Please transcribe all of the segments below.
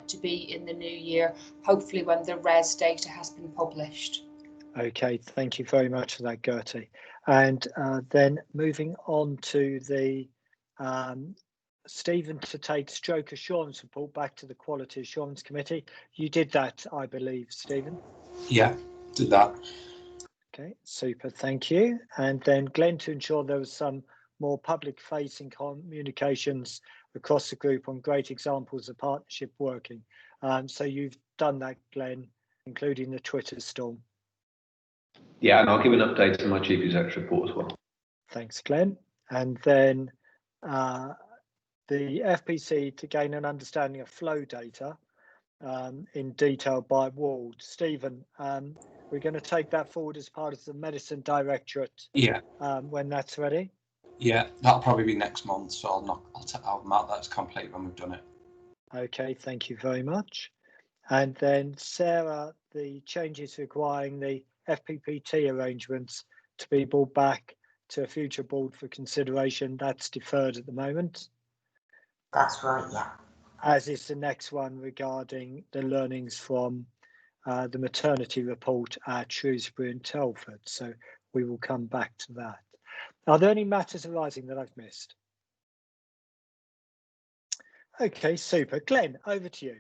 to be in the new year, hopefully when the res data has been published. Okay, thank you very much for that, Gertie. And then moving on to the Stephen to take stroke assurance report back to the Quality Assurance Committee. You did that, I believe, Stephen. Yeah, did that. Okay, super, thank you. And then Glenn, to ensure there was some more public-facing communications across the group on great examples of partnership working. So you've done that, Glenn, including the Twitter storm. Yeah, and I'll give an update on my Chief Executive report as well. Thanks, Glenn. And then the FPC to gain an understanding of flow data in detail by ward. Stephen, we're going to take that forward as part of the Medicine Directorate. Yeah. When that's ready. Yeah, that'll probably be next month, so I'll mark that as complete when we've done it. Okay, thank you very much. And then Sarah, the changes requiring the FPPT arrangements to be brought back to a future board for consideration, that's deferred at the moment. That's right, yeah. As is the next one regarding the learnings from the maternity report at Shrewsbury and Telford. So we will come back to that. Are there any matters arising that I've missed? Okay, super. Glenn, over to you.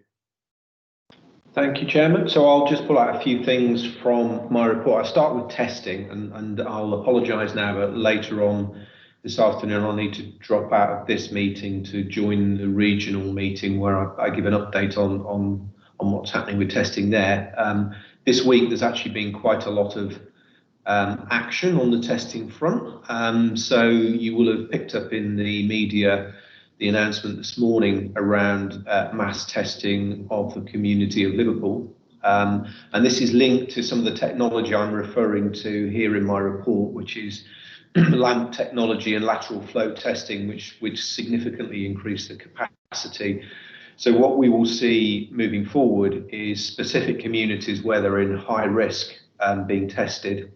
Thank you, Chairman. So I'll just pull out a few things from my report. I start with testing, and I'll apologise now, but later on this afternoon I'll need to drop out of this meeting to join the regional meeting where I give an update on what's happening with testing there. This week there's actually been quite a lot of action on the testing front. So you will have picked up in the media the announcement this morning around mass testing of the community of Liverpool. And this is linked to some of the technology I'm referring to here in my report, which is LAMP technology and lateral flow testing, which significantly increase the capacity. So what we will see moving forward is specific communities where they're in high risk being tested,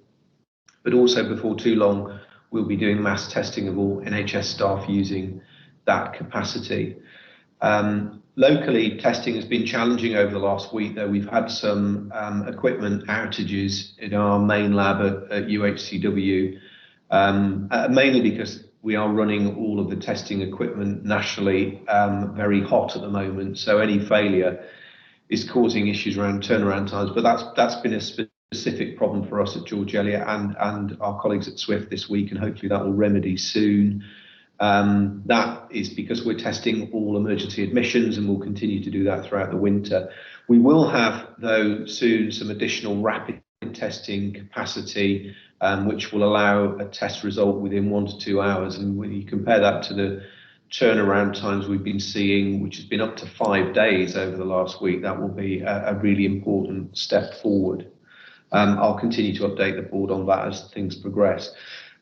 but also before too long we'll be doing mass testing of all NHS staff using that capacity. Locally, testing has been challenging over the last week, though. We've had some equipment outages in our main lab at UHCW, mainly because we are running all of the testing equipment nationally very hot at the moment. So any failure is causing issues around turnaround times. But that's been a specific problem for us at George Eliot and our colleagues at Swift this week, and hopefully that will remedy soon. That is because we're testing all emergency admissions, and we'll continue to do that throughout the winter. We will have, though, soon some additional rapid testing capacity, which will allow a test result within 1 to 2 hours. And when you compare that to the turnaround times we've been seeing, which has been up to 5 days over the last week, that will be a really important step forward. I'll continue to update the board on that as things progress.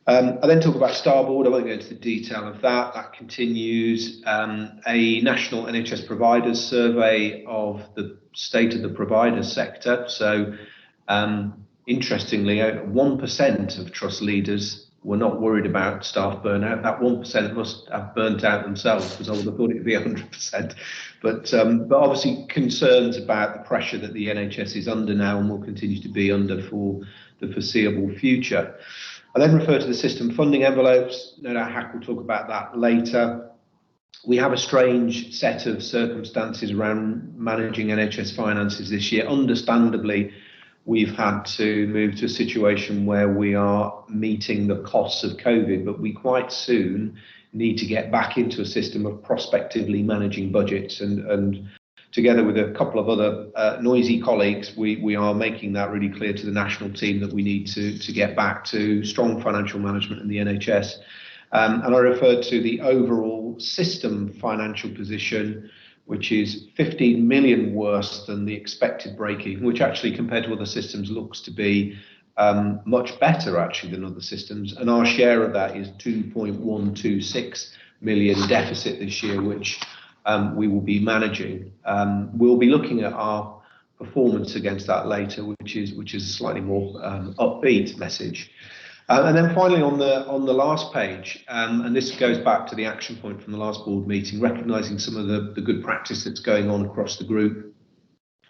I then talk about Starboard. I won't go into the detail of that. That continues. A national NHS providers survey of the state of the provider sector. So interestingly, 1% of trust leaders were not worried about staff burnout. That 1% must have burnt out themselves, because I would have thought it would be 100%. But obviously concerns about the pressure that the NHS is under now and will continue to be under for the foreseeable future. I then refer to the system funding envelopes. No doubt Hack will talk about that later. We have a strange set of circumstances around managing NHS finances this year. Understandably, we've had to move to a situation where we are meeting the costs of COVID, but we quite soon need to get back into a system of prospectively managing budgets. And together with a couple of other noisy colleagues, we are making that really clear to the national team that we need to get back to strong financial management in the NHS. And I referred to the overall system financial position, which is 15 million worse than the expected break-even, which actually compared to other systems looks to be much better actually than other systems. And our share of that is 2.126 million deficit this year, which we will be managing. We'll be looking at our performance against that later, which is a slightly more upbeat message. And then finally on the last page, and this goes back to the action point from the last board meeting, recognising some of the good practice that's going on across the group.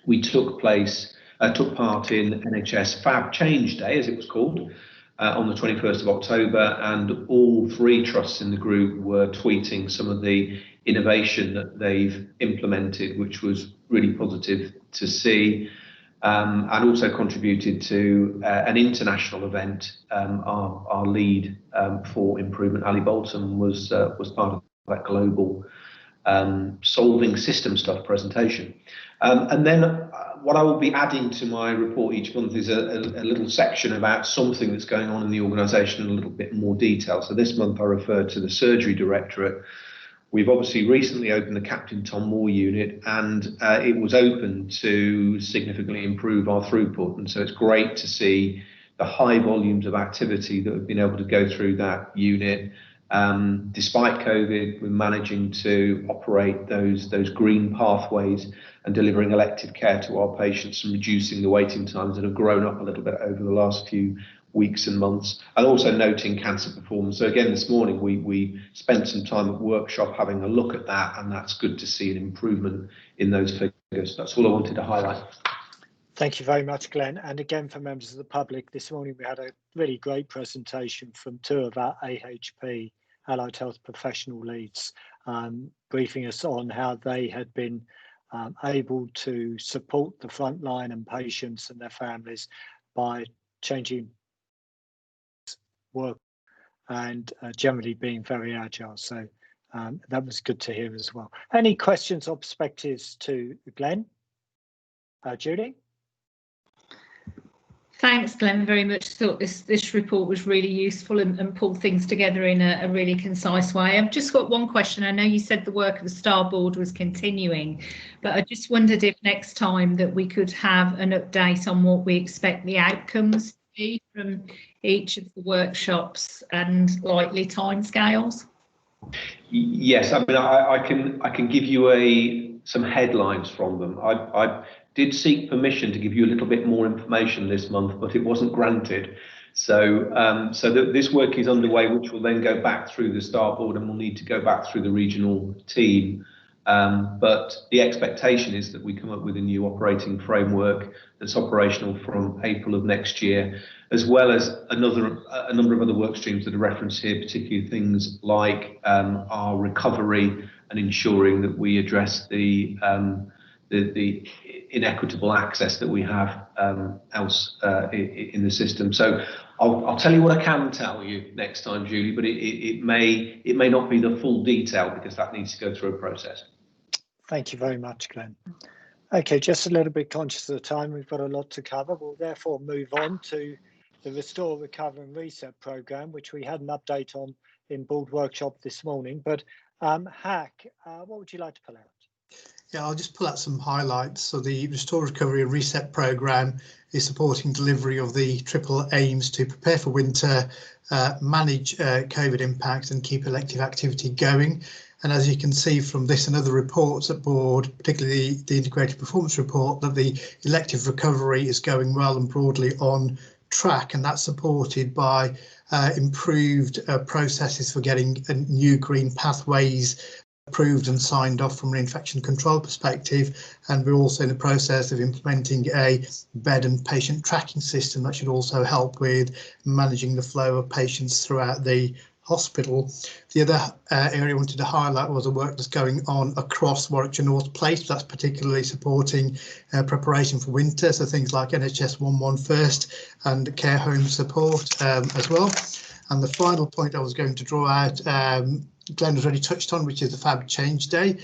We took part in NHS Fab Change Day, as it was called, on the 21st of October, and all 3 trusts in the group were tweeting some of the innovation that they've implemented, which was really positive to see. And also contributed to an international event. Our lead for improvement, Ali Bolton, was part of that global solving system stuff presentation. And then what I will be adding to my report each month is a little section about something that's going on in the organisation in a little bit more detail. So this month I referred to the Surgery Directorate. We've obviously recently opened the Captain Tom Moore unit, and it was open to significantly improve our throughput. And so it's great to see the high volumes of activity that have been able to go through that unit. Despite COVID, we're managing to operate those green pathways and delivering elective care to our patients and reducing the waiting times that have grown up a little bit over the last few weeks and months, and also noting cancer performance. So again, this morning we spent some time at workshop having a look at that, and that's good to see an improvement in those figures. That's all I wanted to highlight. Thank you very much, Glenn. And again, for members of the public, this morning we had a really great presentation from 2 of our AHP, Allied Health Professional Leads, briefing us on how they had been able to support the frontline and patients and their families by changing work and generally being very agile. So that was good to hear as well. Any questions or perspectives to Glenn? Julie? Thanks, Glenn, very much. Thought this report was really useful and pulled things together in a really concise way. I've just got one question. I know you said the work of the STAR board was continuing, but I just wondered if next time that we could have an update on what we expect the outcomes to be from each of the workshops and likely timescales. Yes, I mean I can give you some headlines from them. I did seek permission to give you a little bit more information this month, but it wasn't granted. So this work is underway, which will then go back through the STAR board and will need to go back through the regional team. But the expectation is that we come up with a new operating framework that's operational from April of next year, as well as a number of other work streams that are referenced here, particularly things like our recovery and ensuring that we address the inequitable access that we have else in the system. So I'll tell you what I can tell you next time, Julie, but it may not be the full detail because that needs to go through a process. Thank you very much, Glenn. Okay, just a little bit conscious of the time. We've got a lot to cover. We'll therefore move on to the Restore, Recover and Reset programme, which we had an update on in board workshop this morning. But Hack, what would you like to pull out? Yeah, I'll just pull out some highlights. So the Restore, Recovery and Reset programme is supporting delivery of the triple aims to prepare for winter, manage COVID impacts and keep elective activity going. And as you can see from this and other reports at board, particularly the integrated performance report, that the elective recovery is going well and broadly on track, and that's supported by improved processes for getting new green pathways approved and signed off from an infection control perspective. And we're also in the process of implementing a bed and patient tracking system that should also help with managing the flow of patients throughout the hospital. The other area I wanted to highlight was the work that's going on across Warwickshire North Place. That's particularly supporting preparation for winter, so things like NHS 11 First and care home support as well. And the final point I was going to draw out, Glenn has already touched on, which is the Fab Change Day.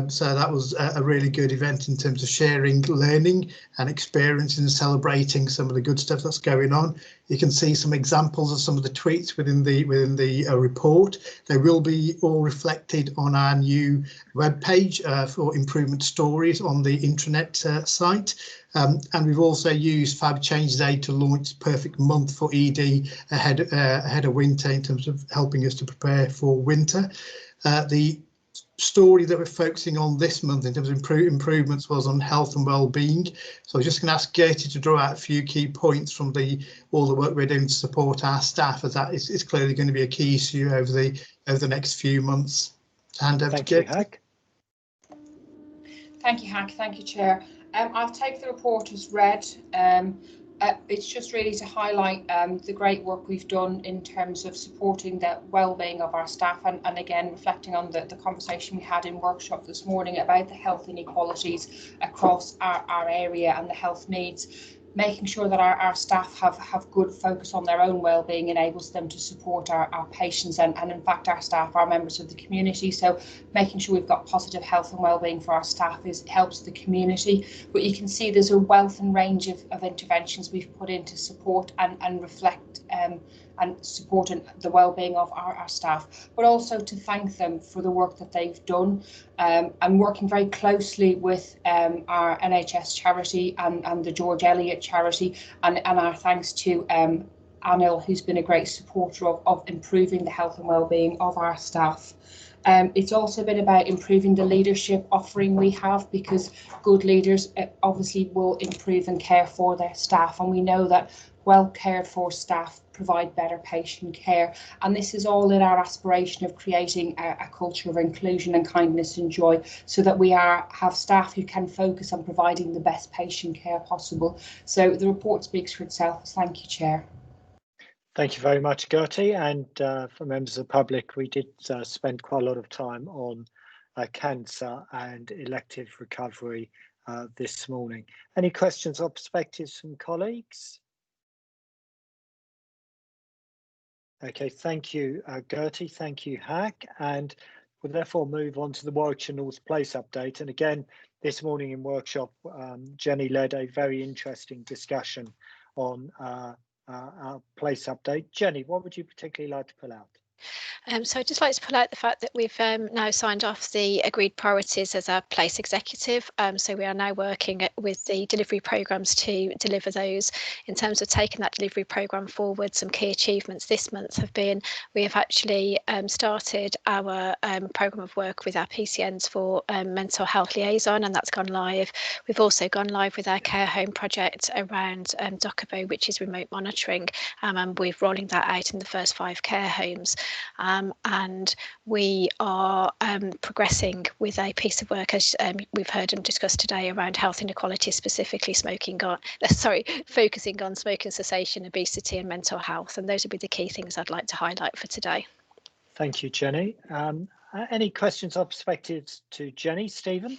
So that was a really good event in terms of sharing, learning and experiencing and celebrating some of the good stuff that's going on. You can see some examples of some of the tweets within the report. They will be all reflected on our new webpage for improvement stories on the intranet site. And we've also used Fab Change Day to launch Perfect Month for ED ahead of winter in terms of helping us to prepare for winter. The story that we're focusing on this month in terms of improvements was on health and well-being. So I'm just going to ask Gertie to draw out a few key points from all the work we're doing to support our staff, as that is clearly going to be a key issue over the next few months. Hand over to Gertie. Thank you, Thank you, Hank. Thank you, Chair. I'll take the report as read. It's just really to highlight the great work we've done in terms of supporting the well-being of our staff, and again reflecting on the conversation we had in workshop this morning about the health inequalities across our area and the health needs. Making sure that our staff have good focus on their own well-being enables them to support our patients and in fact our staff are members of the community. So making sure we've got positive health and well-being for our staff helps the community. But you can see there's a wealth and range of interventions we've put in to support and reflect and support the well-being of our staff, but also to thank them for the work that they've done. I'm working very closely with our NHS charity and the George Eliot charity, and our thanks to Anil, who's been a great supporter of improving the health and well-being of our staff. It's also been about improving the leadership offering we have, because good leaders obviously will improve and care for their staff, and we know that well cared for staff provide better patient care, and this is all in our aspiration of creating a culture of inclusion and kindness and joy, so that we have staff who can focus on providing the best patient care possible. So the report speaks for itself. Thank you, Chair. Thank you very much, Gertie. And for members of the public, we did spend quite a lot of time on cancer and elective recovery this morning. Any questions or perspectives from colleagues? Okay, thank you, Gertie. Thank you, Hack. And we'll therefore move on to the Warwickshire North Place update. And again, this morning in workshop, Jenny led a very interesting discussion on our place update. Jenny, what would you particularly like to pull out? So I'd just like to pull out the fact that we've now signed off the agreed priorities as our place executive. So we are now working with the delivery programmes to deliver those. In terms of taking that delivery programme forward, some key achievements this month have been, we have actually started our programme of work with our PCNs for mental health liaison, and that's gone live. We've also gone live with our care home project around Docabo, which is remote monitoring, and we're rolling that out in the first 5 care homes. And we are progressing with a piece of work, as we've heard and discussed today, around health inequality, specifically focusing on smoking cessation, obesity and mental health. And those would be the key things I'd like to highlight for today. Thank you, Jenny. Any questions or perspectives to Jenny? Stephen?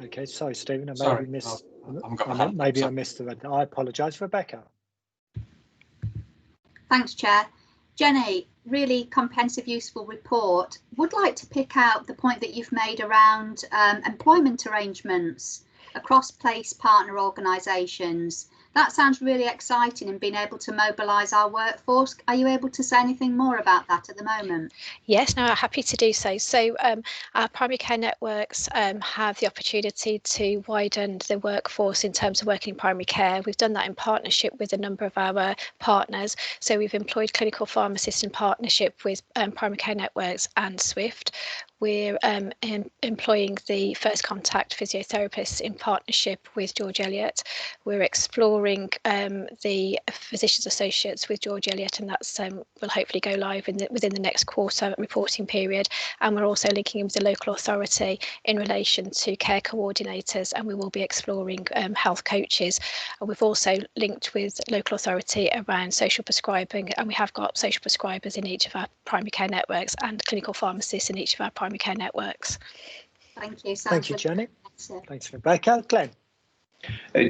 Okay, sorry, Stephen, I missed the red. I apologise. Rebecca. Thanks, Chair. Jenny, really comprehensive, useful report. Would like to pick out the point that you've made around employment arrangements across place partner organisations. That sounds really exciting, and being able to mobilise our workforce. Are you able to say anything more about that at the moment? Yes, no, happy to do so. So our primary care networks have the opportunity to widen the workforce in terms of working in primary care. We've done that in partnership with a number of our partners. So we've employed clinical pharmacists in partnership with primary care networks and Swift. We're employing the first contact physiotherapists in partnership with George Eliot. We're exploring the physicians associates with George Eliot, and that's will hopefully go live within the next quarter reporting period. And we're also linking in with the local authority in relation to care coordinators, and we will be exploring health coaches. And we've also linked with local authority around social prescribing, and we have got social prescribers in each of our primary care networks and clinical pharmacists in each of our primary care networks. Thank you. Thank you, Jenny. Thanks, Rebecca. Glenn.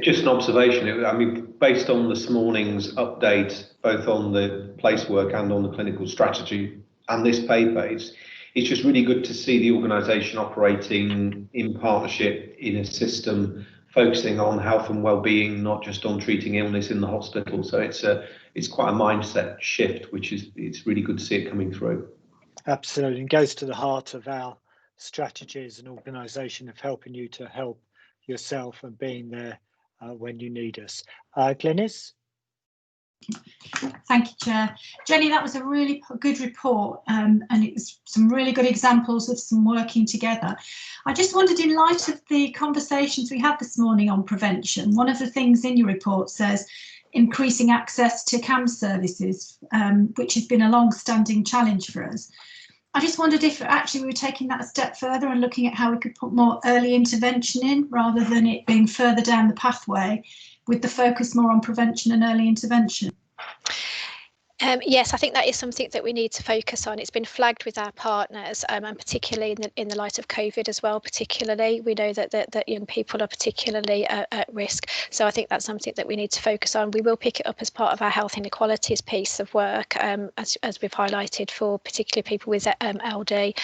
Just an observation. I mean, based on this morning's update, both on the place work and on the clinical strategy and this paper, it's just really good to see the organisation operating in partnership in a system focusing on health and well-being, not just on treating illness in the hospital. So it's quite a mindset shift, which it's really good to see it coming through. Absolutely, and goes to the heart of our strategy as an organisation of helping you to help yourself and being there when you need us. Glynis? Thank you, Chair. Jenny, that was a really good report, and it was some really good examples of some working together. I just wondered, in light of the conversations we had this morning on prevention, one of the things in your report says increasing access to CAMS services, which has been a long-standing challenge for us. I just wondered if actually we were taking that a step further and looking at how we could put more early intervention in, rather than it being further down the pathway, with the focus more on prevention and early intervention. Yes, I think that is something that we need to focus on. It's been flagged with our partners, and particularly in the light of COVID as well. Particularly, we know that young people are particularly at risk. So I think that's something that we need to focus on. We will pick it up as part of our health inequalities piece of work, as we've highlighted, for particularly people with LD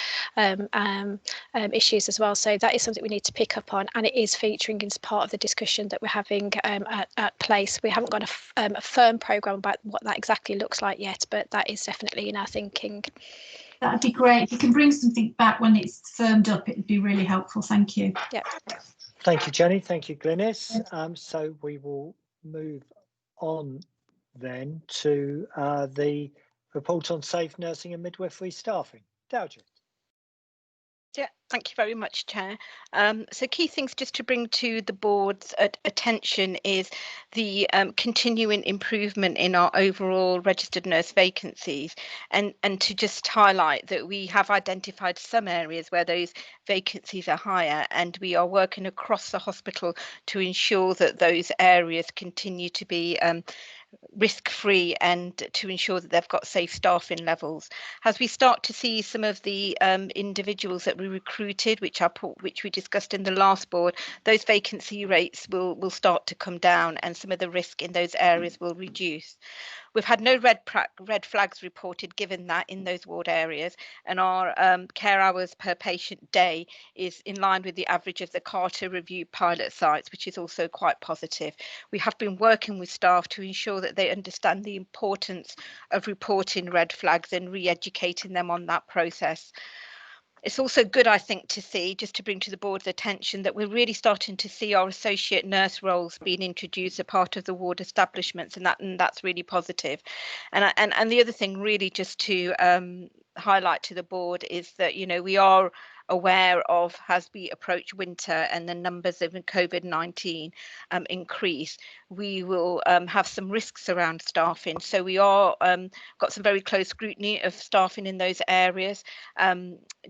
issues as well. So that is something we need to pick up on, and it is featuring as part of the discussion that we're having at place. We haven't got a firm programme about what that exactly looks like yet, but that is definitely in our thinking. That'd be great. If you can bring something back when it's firmed up, it'd be really helpful. Thank you. Yeah. Thank you, Jenny. Thank you, Glynis. So we will move on then to the report on safe nursing and midwifery staffing. Dowager. Yeah, thank you very much, Chair. So key things just to bring to the board's attention is the continuing improvement in our overall registered nurse vacancies, and to just highlight that we have identified some areas where those vacancies are higher, and we are working across the hospital to ensure that those areas continue to be risk-free and to ensure that they've got safe staffing levels. As we start to see some of the individuals that we recruited, which we discussed in the last board, those vacancy rates will start to come down, and some of the risk in those areas will reduce. We've had no red flags reported given that in those ward areas, and our care hours per patient day is in line with the average of the Carter Review pilot sites, which is also quite positive. We have been working with staff to ensure that they understand the importance of reporting red flags and re-educating them on that process. It's also good, I think, to see, just to bring to the board's attention, that we're really starting to see our associate nurse roles being introduced as part of the ward establishments, and that's really positive. And the other thing, really, just to highlight to the board, is that, you know, we are aware of, as we approach winter and the numbers of COVID-19 increase, we will have some risks around staffing. So we are got some very close scrutiny of staffing in those areas.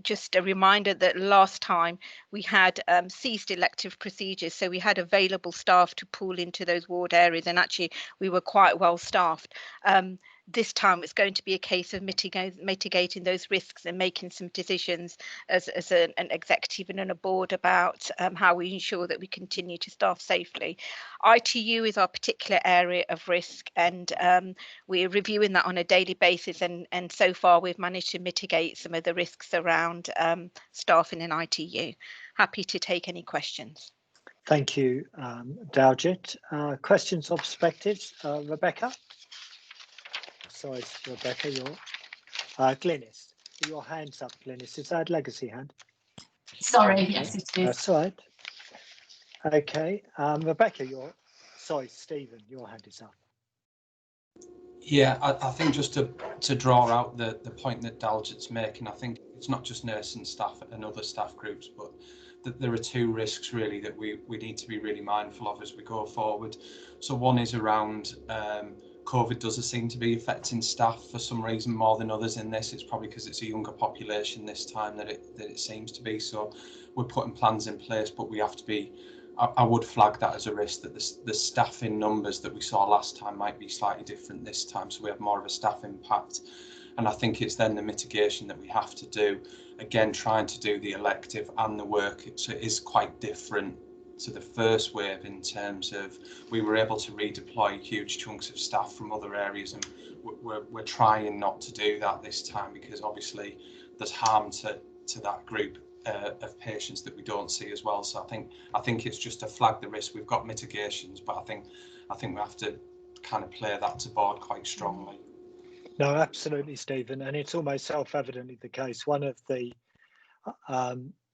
Just a reminder that last time we had ceased elective procedures, so we had available staff to pool into those ward areas, and actually we were quite well staffed. This time it's going to be a case of mitigating those risks and making some decisions as an executive and a board about how we ensure that we continue to staff safely. ITU is our particular area of risk, and we're reviewing that on a daily basis, and so far we've managed to mitigate some of the risks around staffing in ITU. Happy to take any questions. Thank you, Dowjit. Questions or perspectives? Rebecca? Sorry, Rebecca, Glynis, your hand's up, Glynis. Is that legacy hand? Sorry, yes, it is. That's all right. Okay, Rebecca, sorry, Stephen, your hand is up. Yeah, I think just to draw out the point that Daljit's making, I think it's not just nursing staff and other staff groups, but that there are two risks really that we need to be really mindful of as we go forward. So one is around COVID does seem to be affecting staff for some reason more than others in this. It's probably because it's a younger population this time that it seems to be. So we're putting plans in place, but we have to be, I would flag that as a risk, that the staffing numbers that we saw last time might be slightly different this time, so we have more of a staff impact. And I think it's then the mitigation that we have to do, again trying to do the elective and the work, so it is quite different to the first wave in terms of we were able to redeploy huge chunks of staff from other areas, and we're trying not to do that this time, because obviously there's harm to that group of patients that we don't see as well. So I think it's just to flag the risk. We've got mitigations, but I think we have to kind of play that to board quite strongly. No, absolutely, Stephen, and it's almost self-evidently the case. One of the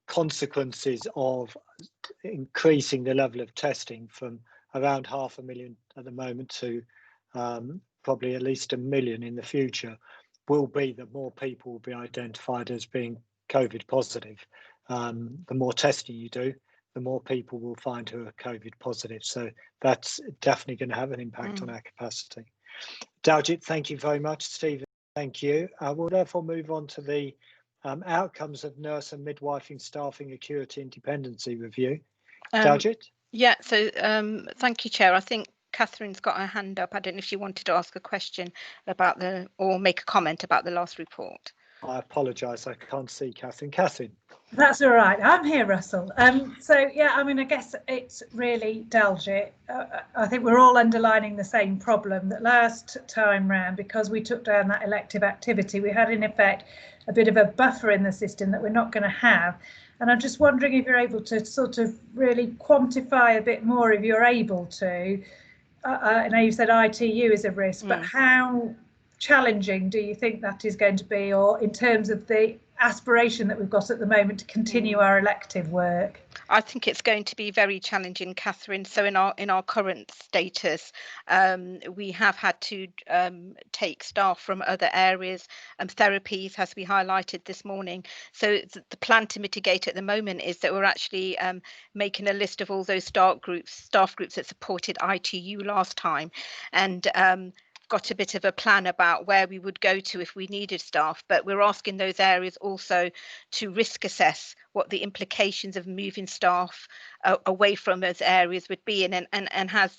consequences of increasing the level of testing from around 500,000 at the moment to probably at least 1 million in the future, will be that more people will be identified as being COVID positive. The more testing you do, the more people will find who are COVID positive. So that's definitely going to have an impact on our capacity. Daljit, thank you very much. Stephen, thank you. We'll therefore move on to the outcomes of nurse and midwifing staffing acuity and dependency review. Daljit? Yeah, so thank you, Chair. I think Catherine's got her hand up. I don't know if she wanted to ask a question about or make a comment about the last report. I apologise, I can't see Catherine. Catherine? That's all right. I'm here, Russell. So yeah, I mean, I guess it's really Daljit. I think we're all underlining the same problem that last time round, because we took down that elective activity, we had in effect a bit of a buffer in the system that we're not going to have. And I'm just wondering if you're able to sort of really quantify a bit more, if you're able to. I know you said ITU is a risk, but how challenging do you think that is going to be, or in terms of the aspiration that we've got at the moment to continue our elective work? I think it's going to be very challenging, Catherine. So in our current status, we have had to take staff from other areas and therapies, as we highlighted this morning. So the plan to mitigate at the moment is that we're actually making a list of all those staff groups that supported ITU last time, and got a bit of a plan about where we would go to if we needed staff, but we're asking those areas also to risk assess what the implications of moving staff away from those areas would be. And as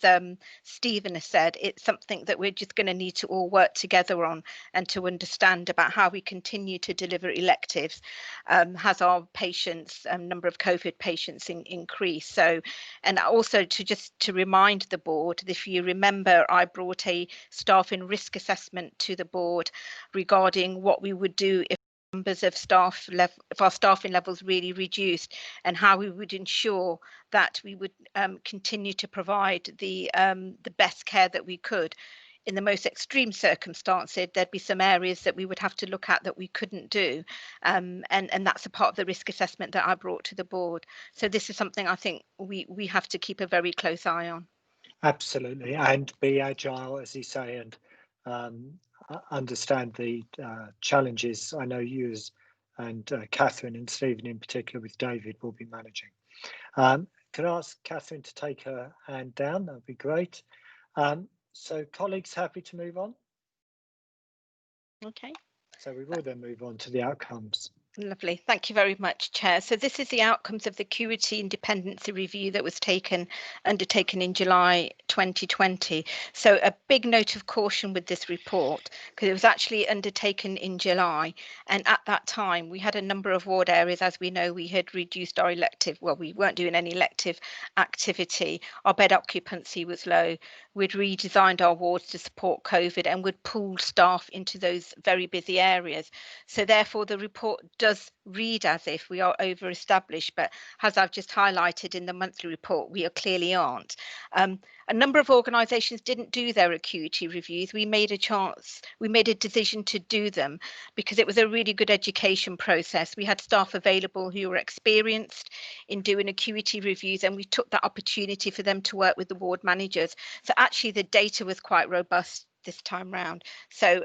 Stephen has said, it's something that we're just going to need to all work together on, and to understand about how we continue to deliver electives as our patients, number of COVID patients increase. So, and also to remind the board, if you remember, I brought a staffing risk assessment to the board regarding what we would do if numbers of staff if our staffing levels really reduced, and how we would ensure that we would continue to provide the best care that we could. In the most extreme circumstances, there'd be some areas that we would have to look at that we couldn't do, and that's a part of the risk assessment that I brought to the board. So this is something I think we have to keep a very close eye on. Absolutely, and be agile, as you say, and understand the challenges. I know you and Catherine and Stephen in particular with David will be managing. Can I ask Catherine to take her hand down? That'd be great. So colleagues, happy to move on? Okay. So we will then move on to the outcomes. Lovely. Thank you very much, Chair. So this is the outcomes of the acuity and dependency review that was undertaken in July 2020. So a big note of caution with this report, because it was actually undertaken in July. And at that time, we had a number of ward areas. As we know, we had reduced our elective, well, we weren't doing any elective activity. Our bed occupancy was low. We'd redesigned our wards to support COVID, and would pool staff into those very busy areas. So therefore, the report does read as if we are over established, but as I've just highlighted in the monthly report, we clearly aren't. A number of organisations didn't do their acuity reviews. We made a decision to do them because it was a really good education process. We had staff available who were experienced in doing acuity reviews, and we took that opportunity for them to work with the ward managers. So actually the data was quite robust this time round. So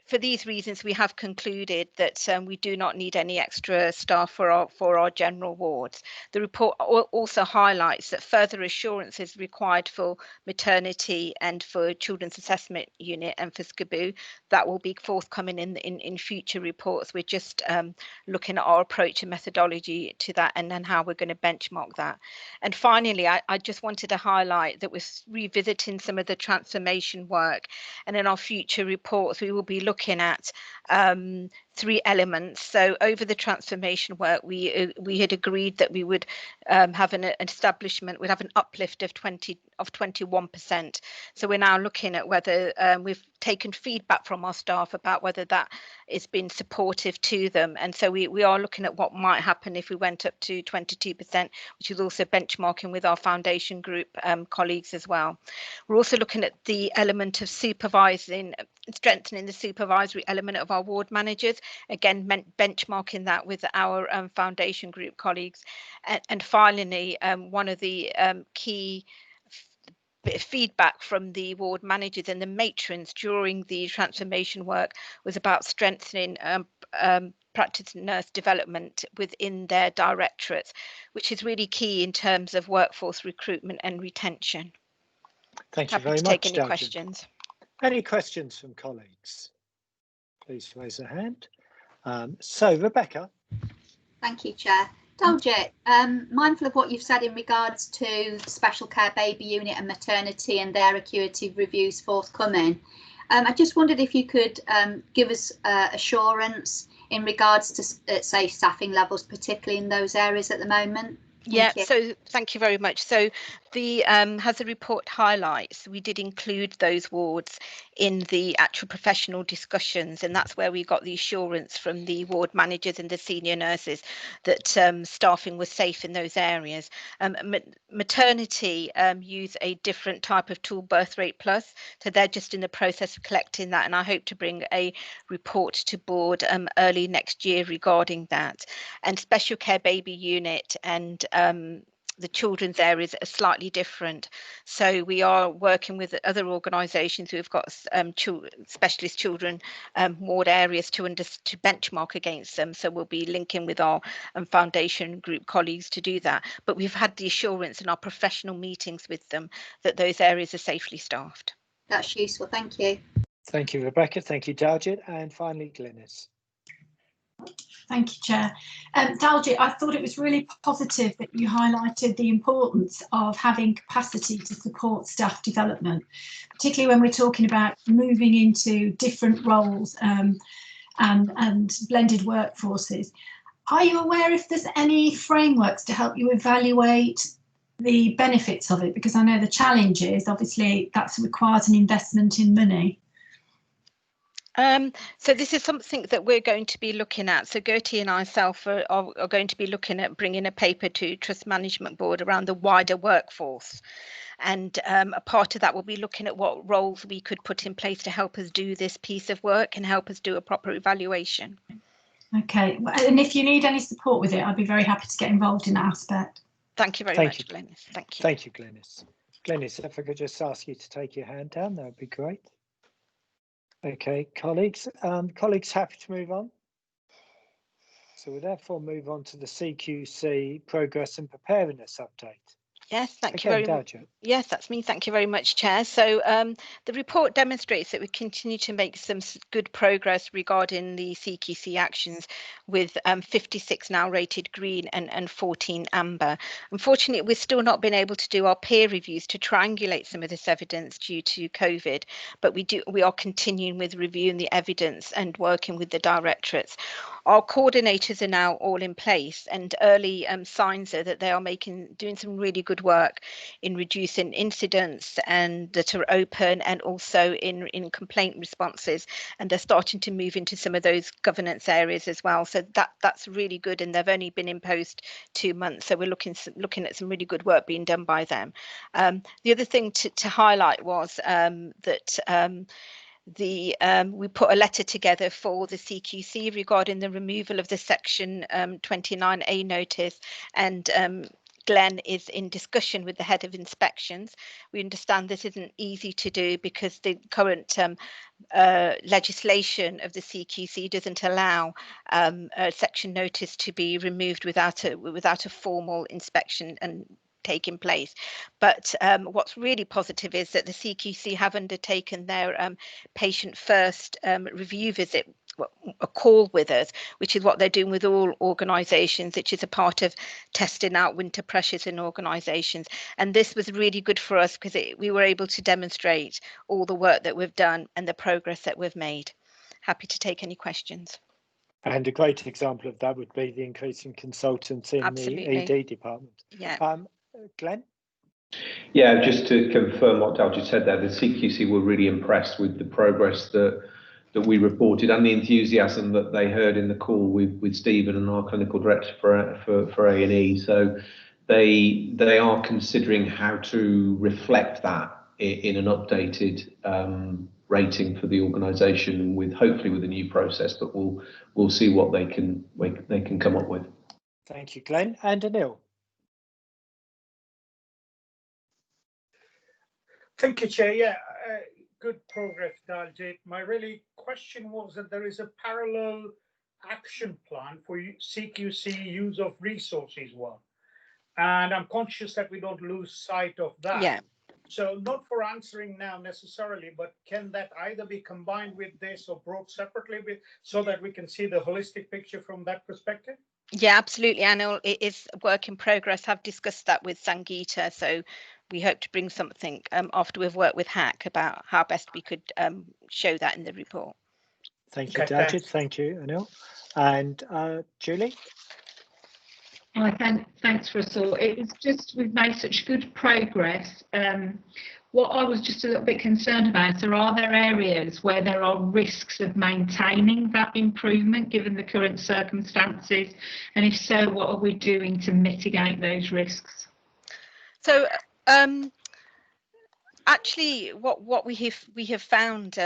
for these reasons, we have concluded that we do not need any extra staff for our general wards. The report also highlights that further assurance is required for maternity and for children's assessment unit and for SCABU. That will be forthcoming in future reports. We're just looking at our approach and methodology to that, and then how we're going to benchmark that. And finally, I just wanted to highlight that we're revisiting some of the transformation work, and in our future reports we will be looking at 3 elements. So over the transformation work, we had agreed that we would have an establishment, we'd have an uplift of 21%. So we're now looking at whether we've taken feedback from our staff about whether that has been supportive to them, and so we are looking at what might happen if we went up to 22%, which is also benchmarking with our foundation group colleagues as well. We're also looking at the element of strengthening the supervisory element of our ward managers, again benchmarking that with our foundation group colleagues. And finally, one of the key bit of feedback from the ward managers and the matrons during the transformation work was about strengthening practice nurse development within their directorates, which is really key in terms of workforce recruitment and retention. Thank you Happy very to much, take any Dalgit. questions. Any questions from colleagues? Please raise a hand. So, Rebecca. Thank you, Chair. Dalgit, mindful of what you've said in regards to special care baby unit and maternity and their acuity reviews forthcoming, I just wondered if you could give us assurance in regards to, say, staffing levels, particularly in those areas at the moment. So thank you very much. So the hazard report highlights, we did include those wards in the actual professional discussions, and that's where we got the assurance from the ward managers and the senior nurses that staffing was safe in those areas. Maternity use a different type of tool, Birth Rate Plus, so they're just in the process of collecting that, and I hope to bring a report to board early next year regarding that. And special care baby unit and the children's areas are slightly different. So we are working with other organisations who've got specialist children ward areas to benchmark against them. So we'll be linking with our foundation group colleagues to do that. But we've had the assurance in our professional meetings with them that those areas are safely staffed. That's useful. Thank you. Thank you, Rebecca. Thank you, Dalgit. And finally, Glynis. Thank you, Chair. Dalgit, I thought it was really positive that you highlighted the importance of having capacity to support staff development, particularly when we're talking about moving into different roles and blended workforces. Are you aware if there's any frameworks to help you evaluate the benefits of it? Because I know the challenge is obviously that requires an investment in money. So this is something that we're going to be looking at. So Gertie and I are going to be looking at bringing a paper to Trust Management Board around the wider workforce. And a part of that will be looking at what roles we could put in place to help us do this piece of work and help us do a proper evaluation. Okay, and if you need any support with it, I'd be very happy to get involved in that aspect. Thank you very much, Glynis. Thank you. Thank you, Glynis. Glynis, if I could just ask you to take your hand down, that would be great. Okay, colleagues, colleagues happy to move on? So we'll therefore move on to the CQC progress and preparedness update. Yes, thank you very much. Yes, that's me. Thank you very much, Chair. So the report demonstrates that we continue to make some good progress regarding the CQC actions, with 56 now rated green and 14 amber. Unfortunately, we've still not been able to do our peer reviews to triangulate some of this evidence due to COVID, but we are continuing with reviewing the evidence and working with the directorates. Our coordinators are now all in place, and early signs are that they are doing some really good work in reducing incidents and that are open, and also in complaint responses, and they're starting to move into some of those governance areas as well. So that's really good, and they've only been in post 2 months, so we're looking at some really good work being done by them. The other thing to highlight was that we put a letter together for the CQC regarding the removal of the section 29A notice, and Glenn is in discussion with the head of inspections. We understand this isn't easy to do because the current legislation of the CQC doesn't allow a section notice to be removed without a formal inspection and taking place. But what's really positive is that the CQC have undertaken their patient first review visit, a call with us, which is what they're doing with all organisations, which is a part of testing out winter pressures in organisations. And this was really good for us because we were able to demonstrate all the work that we've done and the progress that we've made. Happy to take any questions. And a great example of that would be the increase in consultants in Absolutely. the ED department. Yeah. Glenn? Yeah, just to confirm what Dalgit said there, the CQC were really impressed with the progress that we reported and the enthusiasm that they heard in the call with Stephen and our clinical director for A&E. So they are considering how to reflect that in an updated rating for the organisation, hopefully with a new process, but we'll see what they can come up with. Thank you, Glenn. And Anil. Thank you, Chair. Yeah, good progress, Daljit. My really question was that there is a parallel action plan for CQC use of resources one. And I'm conscious that we don't lose sight of that. Yeah. So not for answering now necessarily, but can that either be combined with this or brought separately so that we can see the holistic picture from that perspective? Yeah, absolutely. I know it is a work in progress. I've discussed that with Sangeeta, so we hope to bring something after we've worked with HAC about how best we could show that in the report. Thank you, Daljit. Thank you, Anil. And Julie? Thanks, Russell. It was just, we've made such good progress. What I was just a little bit concerned about, are there areas where there are risks of maintaining that improvement given the current circumstances? And if so, what are we doing to mitigate those risks? So actually, what we have found,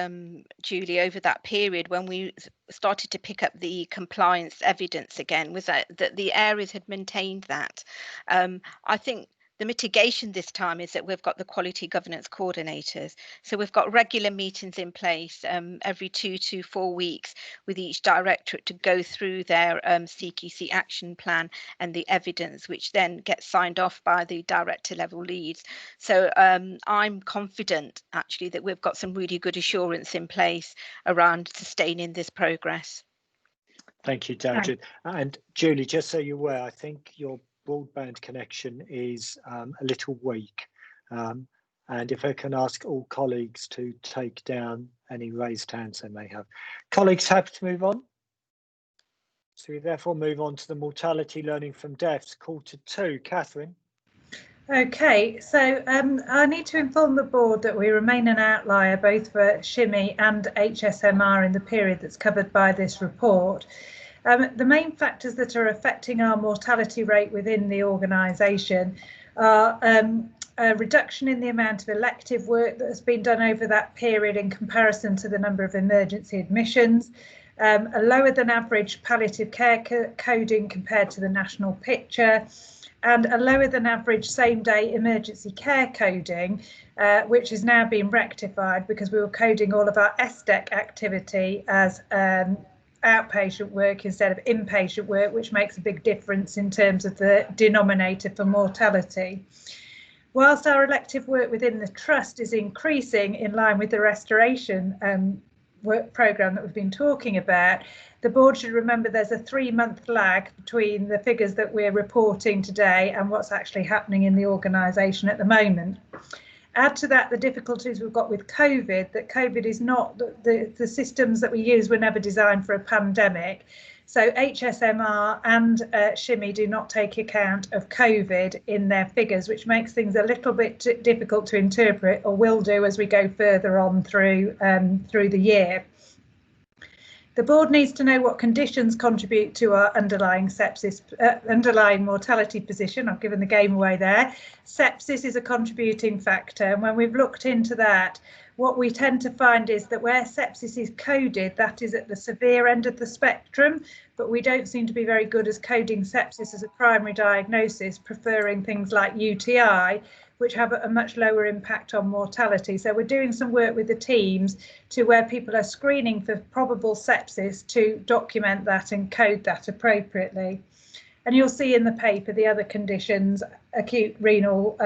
Julie, over that period when we started to pick up the compliance evidence again, was that the areas had maintained that. I think the mitigation this time is that we've got the quality governance coordinators. So we've got regular meetings in place every 2 to 4 weeks with each directorate to go through their CQC action plan and the evidence, which then gets signed off by the director level leads. So I'm confident actually that we've got some really good assurance in place around sustaining this progress. Thank you, Daljit. And Julie, just so you're aware, I think your broadband connection is a little weak. And if I can ask all colleagues to take down any raised hands they may have. Colleagues, happy to move on? So we therefore move on to the mortality learning from deaths, quarter 2. Catherine. Okay, so I need to inform the board that we remain an outlier both for SHIMI and HSMR in the period that's covered by this report. The main factors that are affecting our mortality rate within the organisation are a reduction in the amount of elective work that has been done over that period in comparison to the number of emergency admissions, a lower than average palliative care coding compared to the national picture, and a lower than average same-day emergency care coding, which is now being rectified because we were coding all of our SDEC activity as outpatient work instead of inpatient work, which makes a big difference in terms of the denominator for mortality. Whilst our elective work within the trust is increasing in line with the restoration work programme that we've been talking about, the board should remember there's a 3-month lag between the figures that we're reporting today and what's actually happening in the organisation at the moment. Add to that the difficulties we've got with COVID, that COVID is not, the systems that we use were never designed for a pandemic. So HSMR and SHIMI do not take account of COVID in their figures, which makes things a little bit difficult to interpret, or will do as we go further on through the year. The board needs to know what conditions contribute to our underlying sepsis, underlying mortality position. I've given the game away there. Sepsis is a contributing factor, and when we've looked into that, what we tend to find is that where sepsis is coded, that is at the severe end of the spectrum, but we don't seem to be very good as coding sepsis as a primary diagnosis, preferring things like UTI, which have a much lower impact on mortality. So we're doing some work with the teams to where people are screening for probable sepsis to document that and code that appropriately. And you'll see in the paper the other conditions, acute renal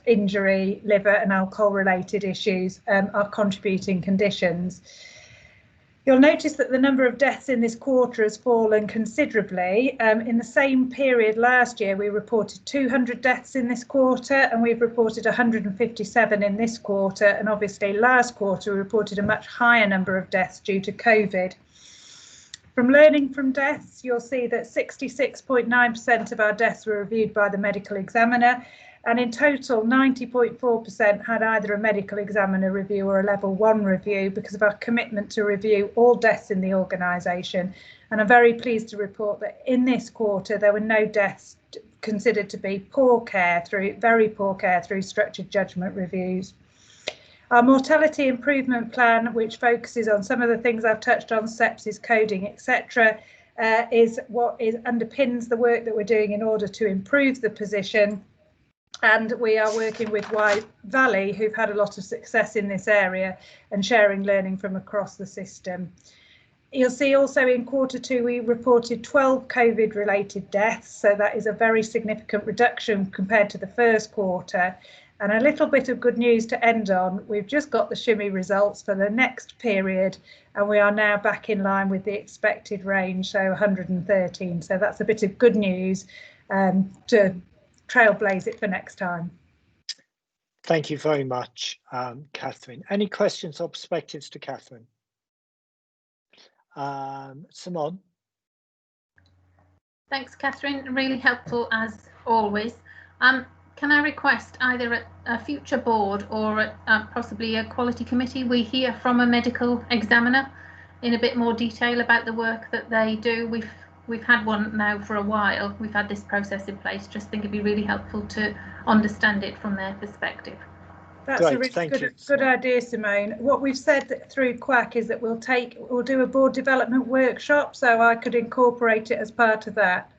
injury, liver and alcohol related issues are contributing conditions. You'll notice that the number of deaths in this quarter has fallen considerably. In the same period last year, we reported 200 deaths in this quarter, and we've reported 157 in this quarter. And obviously last quarter, we reported a much higher number of deaths due to COVID. From learning from deaths, you'll see that 66.9% of our deaths were reviewed by the medical examiner. And in total, 90.4% had either a medical examiner review or a level 1 review because of our commitment to review all deaths in the organisation. And I'm very pleased to report that in this quarter, there were no deaths considered to be very poor care through structured judgment reviews. Our mortality improvement plan, which focuses on some of the things I've touched on, sepsis, coding, etc., is what underpins the work that we're doing in order to improve the position. And we are working with Wye Valley, who've had a lot of success in this area, and sharing learning from across the system. You'll see also in Q2 we reported 12 COVID related deaths, so that is a very significant reduction compared to the first quarter. And a little bit of good news to end on, we've just got the shimmy results for the next period, and we are now back in line with the expected range, so 113. So that's a bit of good news to trailblaze it for next time. Thank you very much, Catherine. Any questions or perspectives to Catherine? Simone? Thanks, Catherine. Really helpful as always. Can I request either at a future board or at possibly a quality committee we hear from a medical examiner in a bit more detail about the work that they do? We've had one now for a while. We've had this process in place. Just think it'd be really helpful to understand it from their perspective. That's a really good idea, Simone. What we've said through QAC is that we'll do a board development workshop, so I could incorporate it as part of that.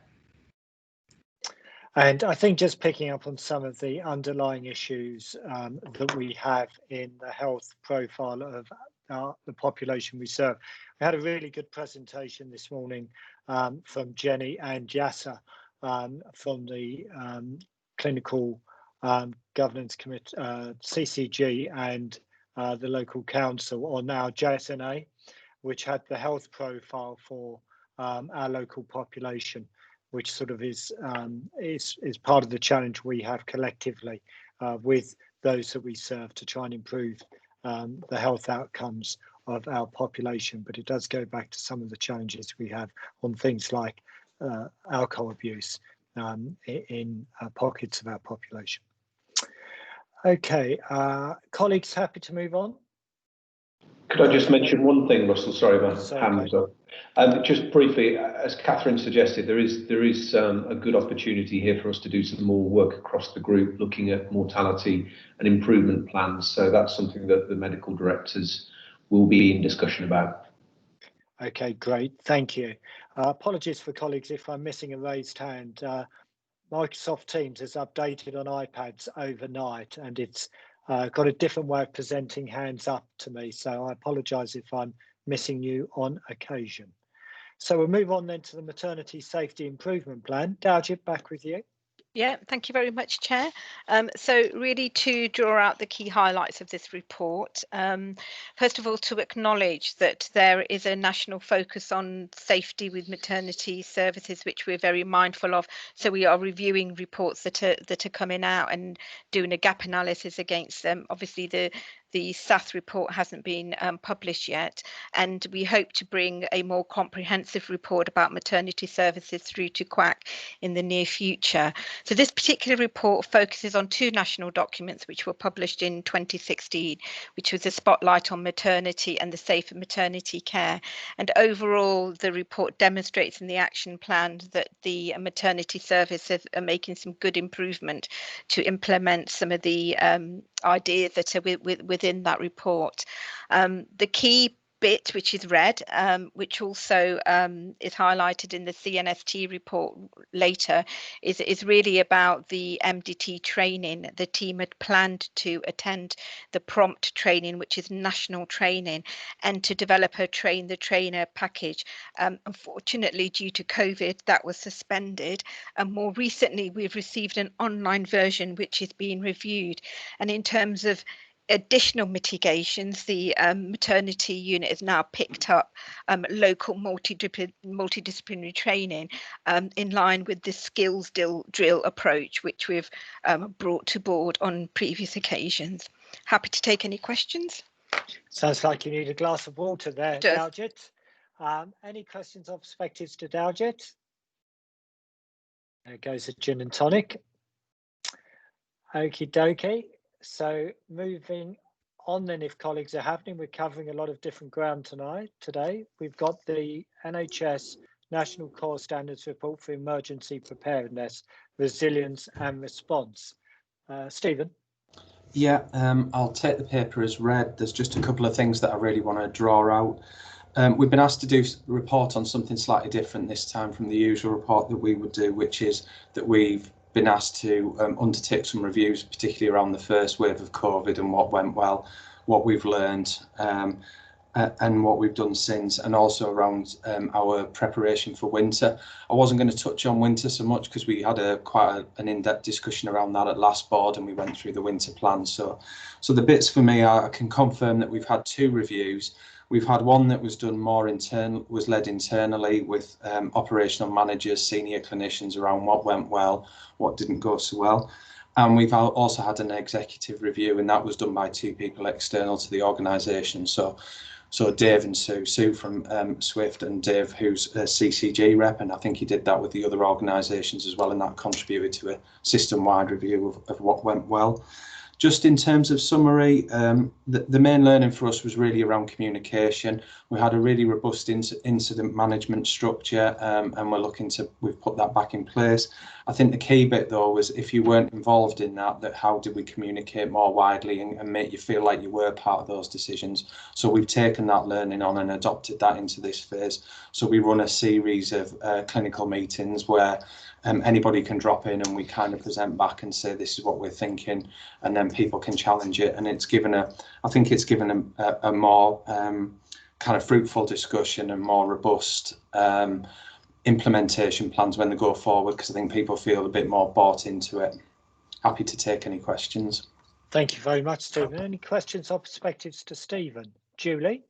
And I think just picking up on some of the underlying issues that we have in the health profile of the population we serve. We had a really good presentation this morning from Jenny and Yasser from the Clinical Governance Committee, CCG, and the local council on our JSNA, which had the health profile for our local population, which sort of is part of the challenge we have collectively with those that we serve to try and improve the health outcomes of our population. But it does go back to some of the challenges we have on things like alcohol abuse in pockets of our population. Okay, colleagues, happy to move on? Could I just mention one thing, Russell? Sorry, my hand's up. Just briefly, as Catherine suggested, there is a good opportunity here for us to do some more work across the group, looking at mortality and improvement plans. So that's something that the medical directors will be in discussion about. Okay, great, thank you. Apologies for colleagues if I'm missing a raised hand. Microsoft Teams has updated on iPads overnight, and it's got a different way of presenting hands up to me, so I apologise if I'm missing you on occasion. So we'll move on then to the Maternity Safety Improvement Plan. Daljit, back with you. Yeah, thank you very much, Chair. So really to draw out the key highlights of this report, first of all, to acknowledge that there is a national focus on safety with maternity services, which we're very mindful of. So we are reviewing reports that are coming out and doing a gap analysis against them. Obviously, the SAS report hasn't been published yet, and we hope to bring a more comprehensive report about maternity services through to QAC in the near future. So this particular report focuses on two national documents which were published in 2016, which was a spotlight on maternity and the safer maternity care. And overall, the report demonstrates in the action plan that the maternity services are making some good improvement to implement some of the ideas that are within that report. The key bit, which is red, which also is highlighted in the CNST report later, is really about the MDT training. The team had planned to attend the prompt training, which is national training, and to develop a train the trainer package. Unfortunately, due to COVID, that was suspended. And more recently, we've received an online version, which is being reviewed. And in terms of additional mitigations, the maternity unit has now picked up local multidisciplinary training in line with the skills drill approach, which we've brought to board on previous occasions. Happy to take any questions. Sounds like you need a glass of water there, Daljit. Any questions or perspectives to Daljit? There goes a gin and tonic. Okie dokie. So moving on then, if colleagues are happening, we're covering a lot of different ground today. We've got the NHS National Core Standards Report for Emergency Preparedness, Resilience and Response. Stephen? Yeah, I'll take the paper as read. There's just a couple of things that I really want to draw out. We've been asked to do a report on something slightly different this time from the usual report that we would do, which is that we've been asked to undertake some reviews, particularly around the first wave of COVID and what went well, what we've learned, and what we've done since, and also around our preparation for winter. I wasn't going to touch on winter so much because we had quite an in-depth discussion around that at last board, and we went through the winter plan. So the bits for me are, I can confirm that we've had 2 reviews. We've had one that was done more was led internally with operational managers, senior clinicians around what went well, what didn't go so well. And we've also had an executive review, and that was done by 2 people external to the organisation. So Dave and Sue from Swift, and Dave, who's a CCG rep, and I think he did that with the other organisations as well, and that contributed to a system-wide review of what went well. Just in terms of summary, the main learning for us was really around communication. We had a really robust incident management structure, and we've put that back in place. I think the key bit though was, if you weren't involved in that how did we communicate more widely and make you feel like you were part of those decisions? So we've taken that learning on and adopted that into this phase. So we run a series of clinical meetings where anybody can drop in, and we kind of present back and say, this is what we're thinking, and then people can challenge it. And I think it's given a more kind of fruitful discussion and more robust implementation plans when they go forward, because I think people feel a bit more bought into it. Happy to take any questions. Thank you very much, Stephen. Any questions or perspectives to Stephen? Julie?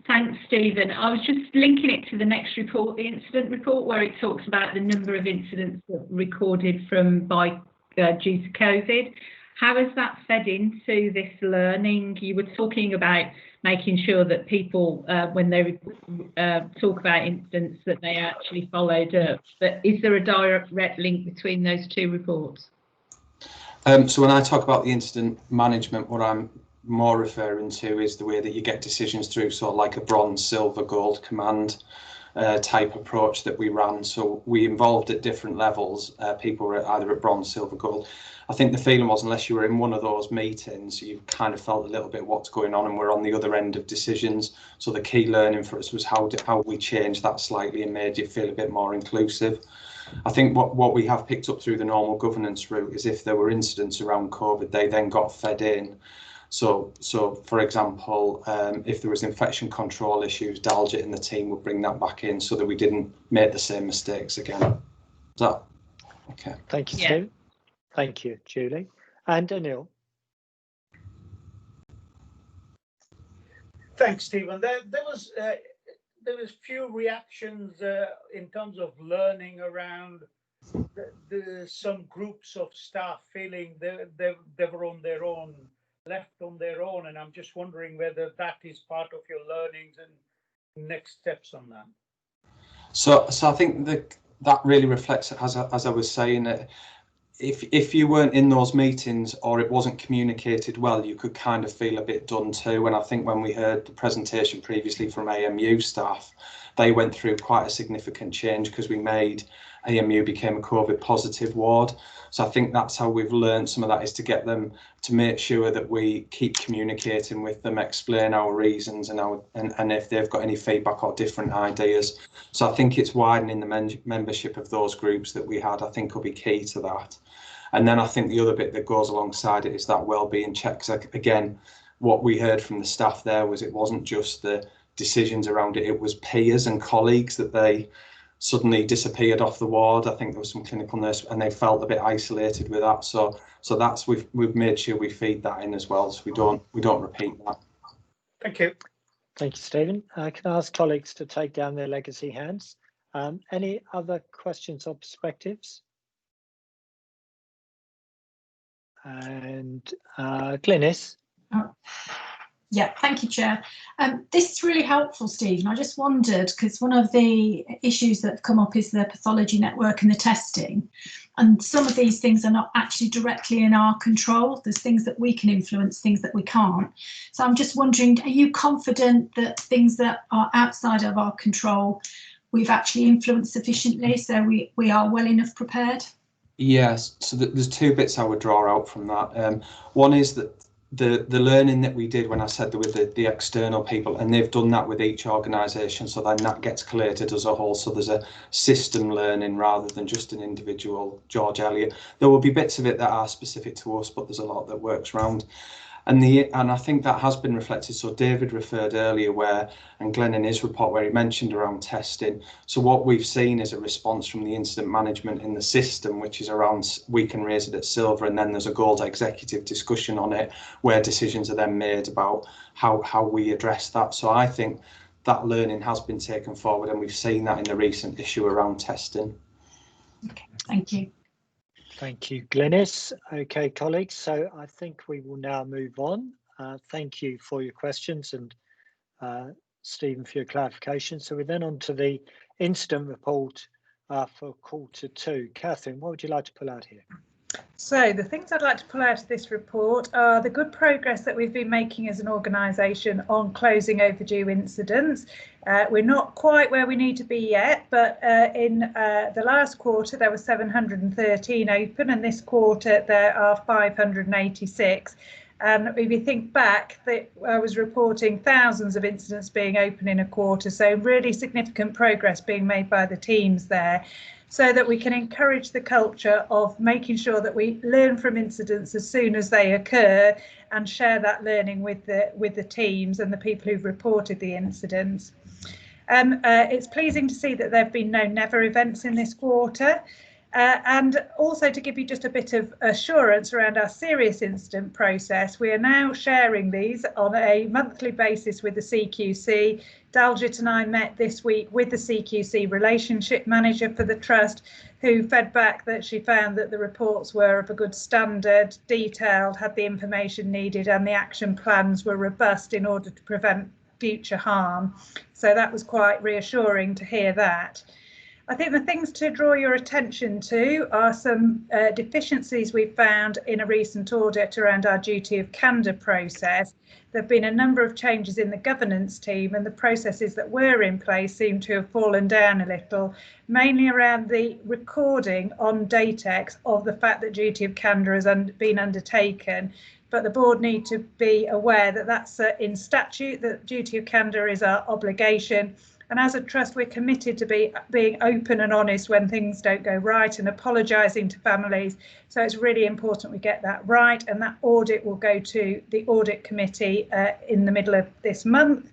Thanks, Stephen. I was just linking it to the next report, the incident report, where it talks about the number of incidents that were recorded due to COVID. How has that fed into this learning? You were talking about making sure that people, when they talk about incidents, that they actually followed up. But is there a direct link between those 2 reports? So when I talk about the incident management, what I'm more referring to is the way that you get decisions through, so like a bronze, silver, gold command type approach that we ran. So we involved at different levels. People were either at bronze, silver, gold. I think the feeling was, unless you were in one of those meetings, you kind of felt a little bit what's going on, and we're on the other end of decisions. So the key learning for us was how we changed that slightly and made you feel a bit more inclusive. I think what we have picked up through the normal governance route is, if there were incidents around COVID, they then got fed in. So for example, if there was infection control issues, Daljit and the team would bring that back in so that we didn't make the same mistakes again. Is that okay? Thank you, Steve. Thank you, Julie. And Anil. Thanks, Stephen. There was few reactions in terms of learning around some groups of staff feeling they were on their own, left on their own, and I'm just wondering whether that is part of your learnings and next steps on that. So I think that really reflects, as I was saying, if you weren't in those meetings or it wasn't communicated well, you could kind of feel a bit done too. And I think when we heard the presentation previously from AMU staff, they went through quite a significant change because AMU became a COVID positive ward. So I think that's how we've learned some of that, is to get them to make sure that we keep communicating with them, explain our reasons and if they've got any feedback or different ideas. So I think it's widening the membership of those groups that we had, I think will be key to that. And then I think the other bit that goes alongside it is that wellbeing checks. Again, what we heard from the staff there was it wasn't just the decisions around it, it was peers and colleagues that they suddenly disappeared off the ward. I think there was some clinical nurse and they felt a bit isolated with that. So that's we've made sure we feed that in as well, so we don't repeat that. Thank you. Thank you, Stephen. Can I ask colleagues to take down their legacy hands? Any other questions or perspectives? And Glynis. Yeah, thank you, Chair. This is really helpful, Stephen. I just wondered, because one of the issues that have come up is the pathology network and the testing. And some of these things are not actually directly in our control. There's things that we can influence, things that we can't. So I'm just wondering, are you confident that things that are outside of our control, we've actually influenced sufficiently, so we are well enough prepared? Yes, so there's 2 bits I would draw out from that. One is that the learning that we did when I said there were the external people, and they've done that with each organisation, so then that gets collated as a whole, so there's a system learning rather than just an individual George Eliot. There will be bits of it that are specific to us, but there's a lot that works around. And I think that has been reflected. So David referred earlier and Glenn in his report where he mentioned around testing. So what we've seen is a response from the incident management in the system, which is around we can raise it at silver, and then there's a gold executive discussion on it where decisions are then made about how we address that. So I think that learning has been taken forward, and we've seen that in the recent issue around testing. Okay, thank you. Thank you, Glynis. Okay, colleagues, so I think we will now move on. Thank you for your questions, and Stephen for your clarification. So we're then on to the incident report for Q2. Catherine, what would you like to pull out here? So the things I'd like to pull out of this report are the good progress that we've been making as an organisation on closing overdue incidents. We're not quite where we need to be yet, but in the last quarter there were 713 open, and this quarter there are 586. And if you think back, that I was reporting thousands of incidents being open in a quarter, so really significant progress being made by the teams there, so that we can encourage the culture of making sure that we learn from incidents as soon as they occur and share that learning with the teams and the people who've reported the incidents. It's pleasing to see that there have been no never events in this quarter. And also to give you just a bit of assurance around our serious incident process, we are now sharing these on a monthly basis with the CQC. Dalgit and I met this week with the CQC relationship manager for the trust, who fed back that she found that the reports were of a good standard, detailed, had the information needed, and the action plans were robust in order to prevent future harm. So that was quite reassuring to hear that. I think the things to draw your attention to are some deficiencies we've found in a recent audit around our duty of candour process. There have been a number of changes in the governance team, and the processes that were in place seem to have fallen down a little, mainly around the recording on Datex of the fact that duty of candour has been undertaken. But the board need to be aware that that's in statute, that duty of candour is our obligation. And as a trust, we're committed to being open and honest when things don't go right and apologising to families. So it's really important we get that right, and that audit will go to the audit committee in the middle of this month.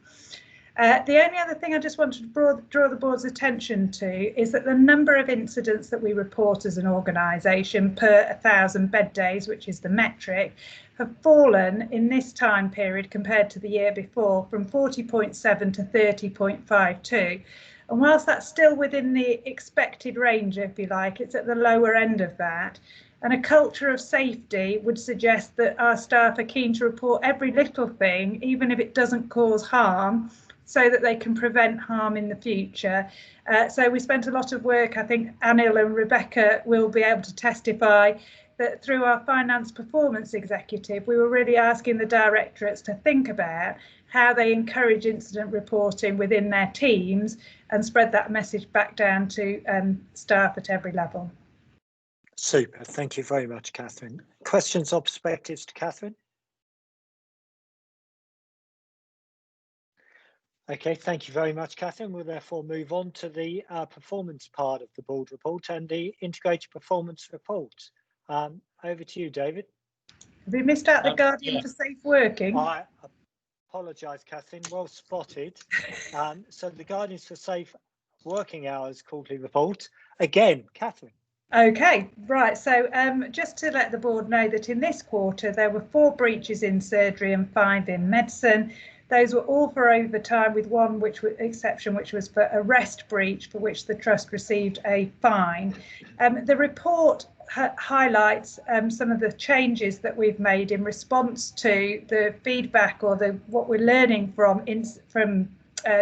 The only other thing I just wanted to draw the board's attention to is that the number of incidents that we report as an organisation per 1,000 bed days, which is the metric, have fallen in this time period compared to the year before from 40.7 to 30.52. And whilst that's still within the expected range, if you like, it's at the lower end of that. And a culture of safety would suggest that our staff are keen to report every little thing, even if it doesn't cause harm, so that they can prevent harm in the future. So we spent a lot of work, I think Anil and Rebecca will be able to testify, that through our finance performance executive, we were really asking the directorates to think about how they encourage incident reporting within their teams and spread that message back down to staff at every level. Super, thank you very much, Catherine. Questions or perspectives to Catherine? Okay, thank you very much, Catherine. We'll therefore move on to the performance part of the board report and the integrated performance report. Over to you, David. Have we missed out the Guardian for Safe Working? I apologise, Catherine, well spotted. So the Guardians for Safe Working Hours quarterly report. Again, Catherine. Okay, right, so just to let the board know that in this quarter there were 4 breaches in surgery and 5 in medicine. Those were all for overtime, with one exception, which was for arrest breach, for which the trust received a fine. The report highlights some of the changes that we've made in response to the feedback or what we're learning from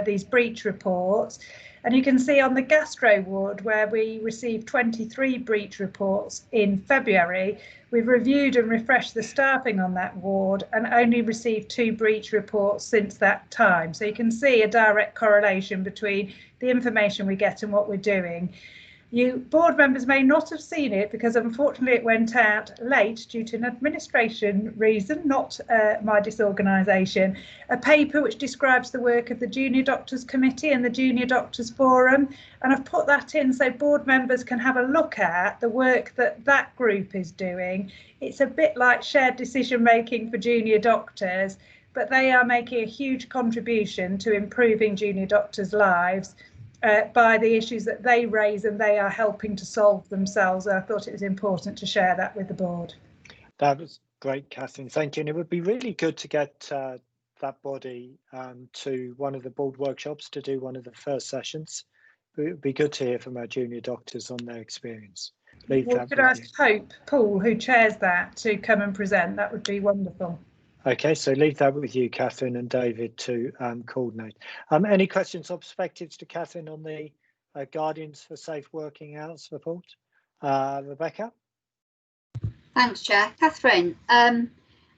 these breach reports. And you can see on the gastro ward, where we received 23 breach reports in February, we've reviewed and refreshed the staffing on that ward and only received 2 breach reports since that time. So you can see a direct correlation between the information we get and what we're doing. You board members may not have seen it because unfortunately it went out late due to an administration reason, not my disorganisation. A paper which describes the work of the Junior Doctors Committee and the Junior Doctors Forum, and I've put that in so board members can have a look at the work that that group is doing. It's a bit like shared decision making for junior doctors, but they are making a huge contribution to improving junior doctors' lives by the issues that they raise, and they are helping to solve themselves. I thought it was important to share that with the board. That was great, Catherine. Thank you. And it would be really good to get that body to one of the board workshops to do one of the first sessions. It would be good to hear from our junior doctors on their experience. We could ask Hope Poole, who chairs that, to come and present. That would be wonderful. Okay, so leave that with you, Catherine and David, to coordinate. Any questions or perspectives to Catherine on the Guardians for Safe Working Hours report? Rebecca? Thanks, Chair. Catherine,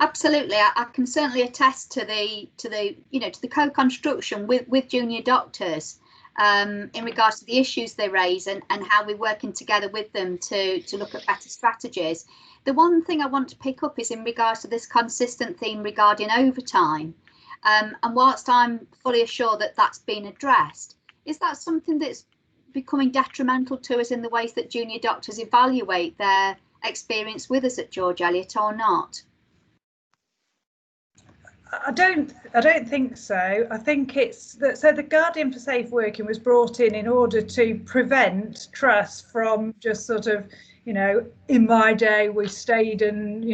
absolutely. I can certainly attest to the co-construction with junior doctors in regards to the issues they raise and how we're working together with them to look at better strategies. The one thing I want to pick up is in regards to this consistent theme regarding overtime. And whilst I'm fully assured that that's been addressed, is that something that's becoming detrimental to us in the ways that junior doctors evaluate their experience with us at George Eliot or not? I don't think so. I think it's that, so the Guardian for Safe Working was brought in order to prevent trusts from just sort of, in my day we stayed and,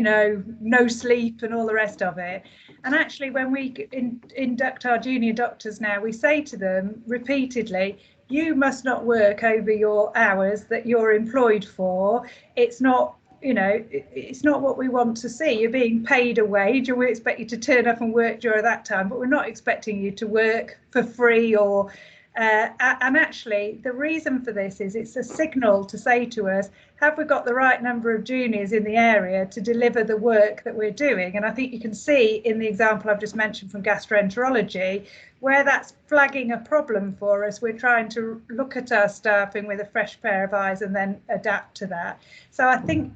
no sleep and all the rest of it. And actually when we induct our junior doctors now, we say to them repeatedly, you must not work over your hours that you're employed for. It's not, it's not what we want to see. You're being paid a wage and we expect you to turn up and work during that time, but we're not expecting you to work for free or and actually the reason for this is it's a signal to say to us, have we got the right number of juniors in the area to deliver the work that we're doing? And I think you can see in the example I've just mentioned from gastroenterology, where that's flagging a problem for us, we're trying to look at our staffing with a fresh pair of eyes and then adapt to that. So I think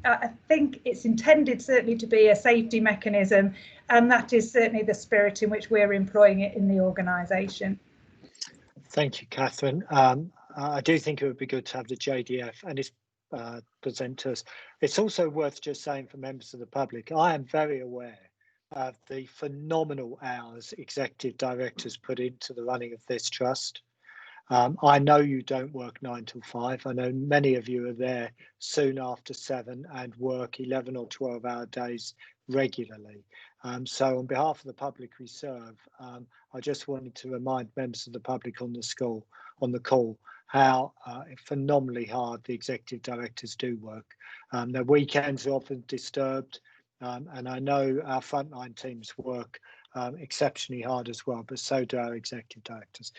it's intended certainly to be a safety mechanism, and that is certainly the spirit in which we're employing it in the organisation. Thank you, Catherine. I do think it would be good to have the JDF and its presenters. It's also worth just saying for members of the public, I am very aware of the phenomenal hours executive directors put into the running of this trust. I know you don't work 9 till 5. I know many of you are there soon after 7 and work 11 or 12-hour days regularly. So on behalf of the public we serve, I just wanted to remind members of the public on the call how phenomenally hard the executive directors do work. Their weekends are often disturbed, and I know our frontline teams work exceptionally hard as well, but so do our executive directors.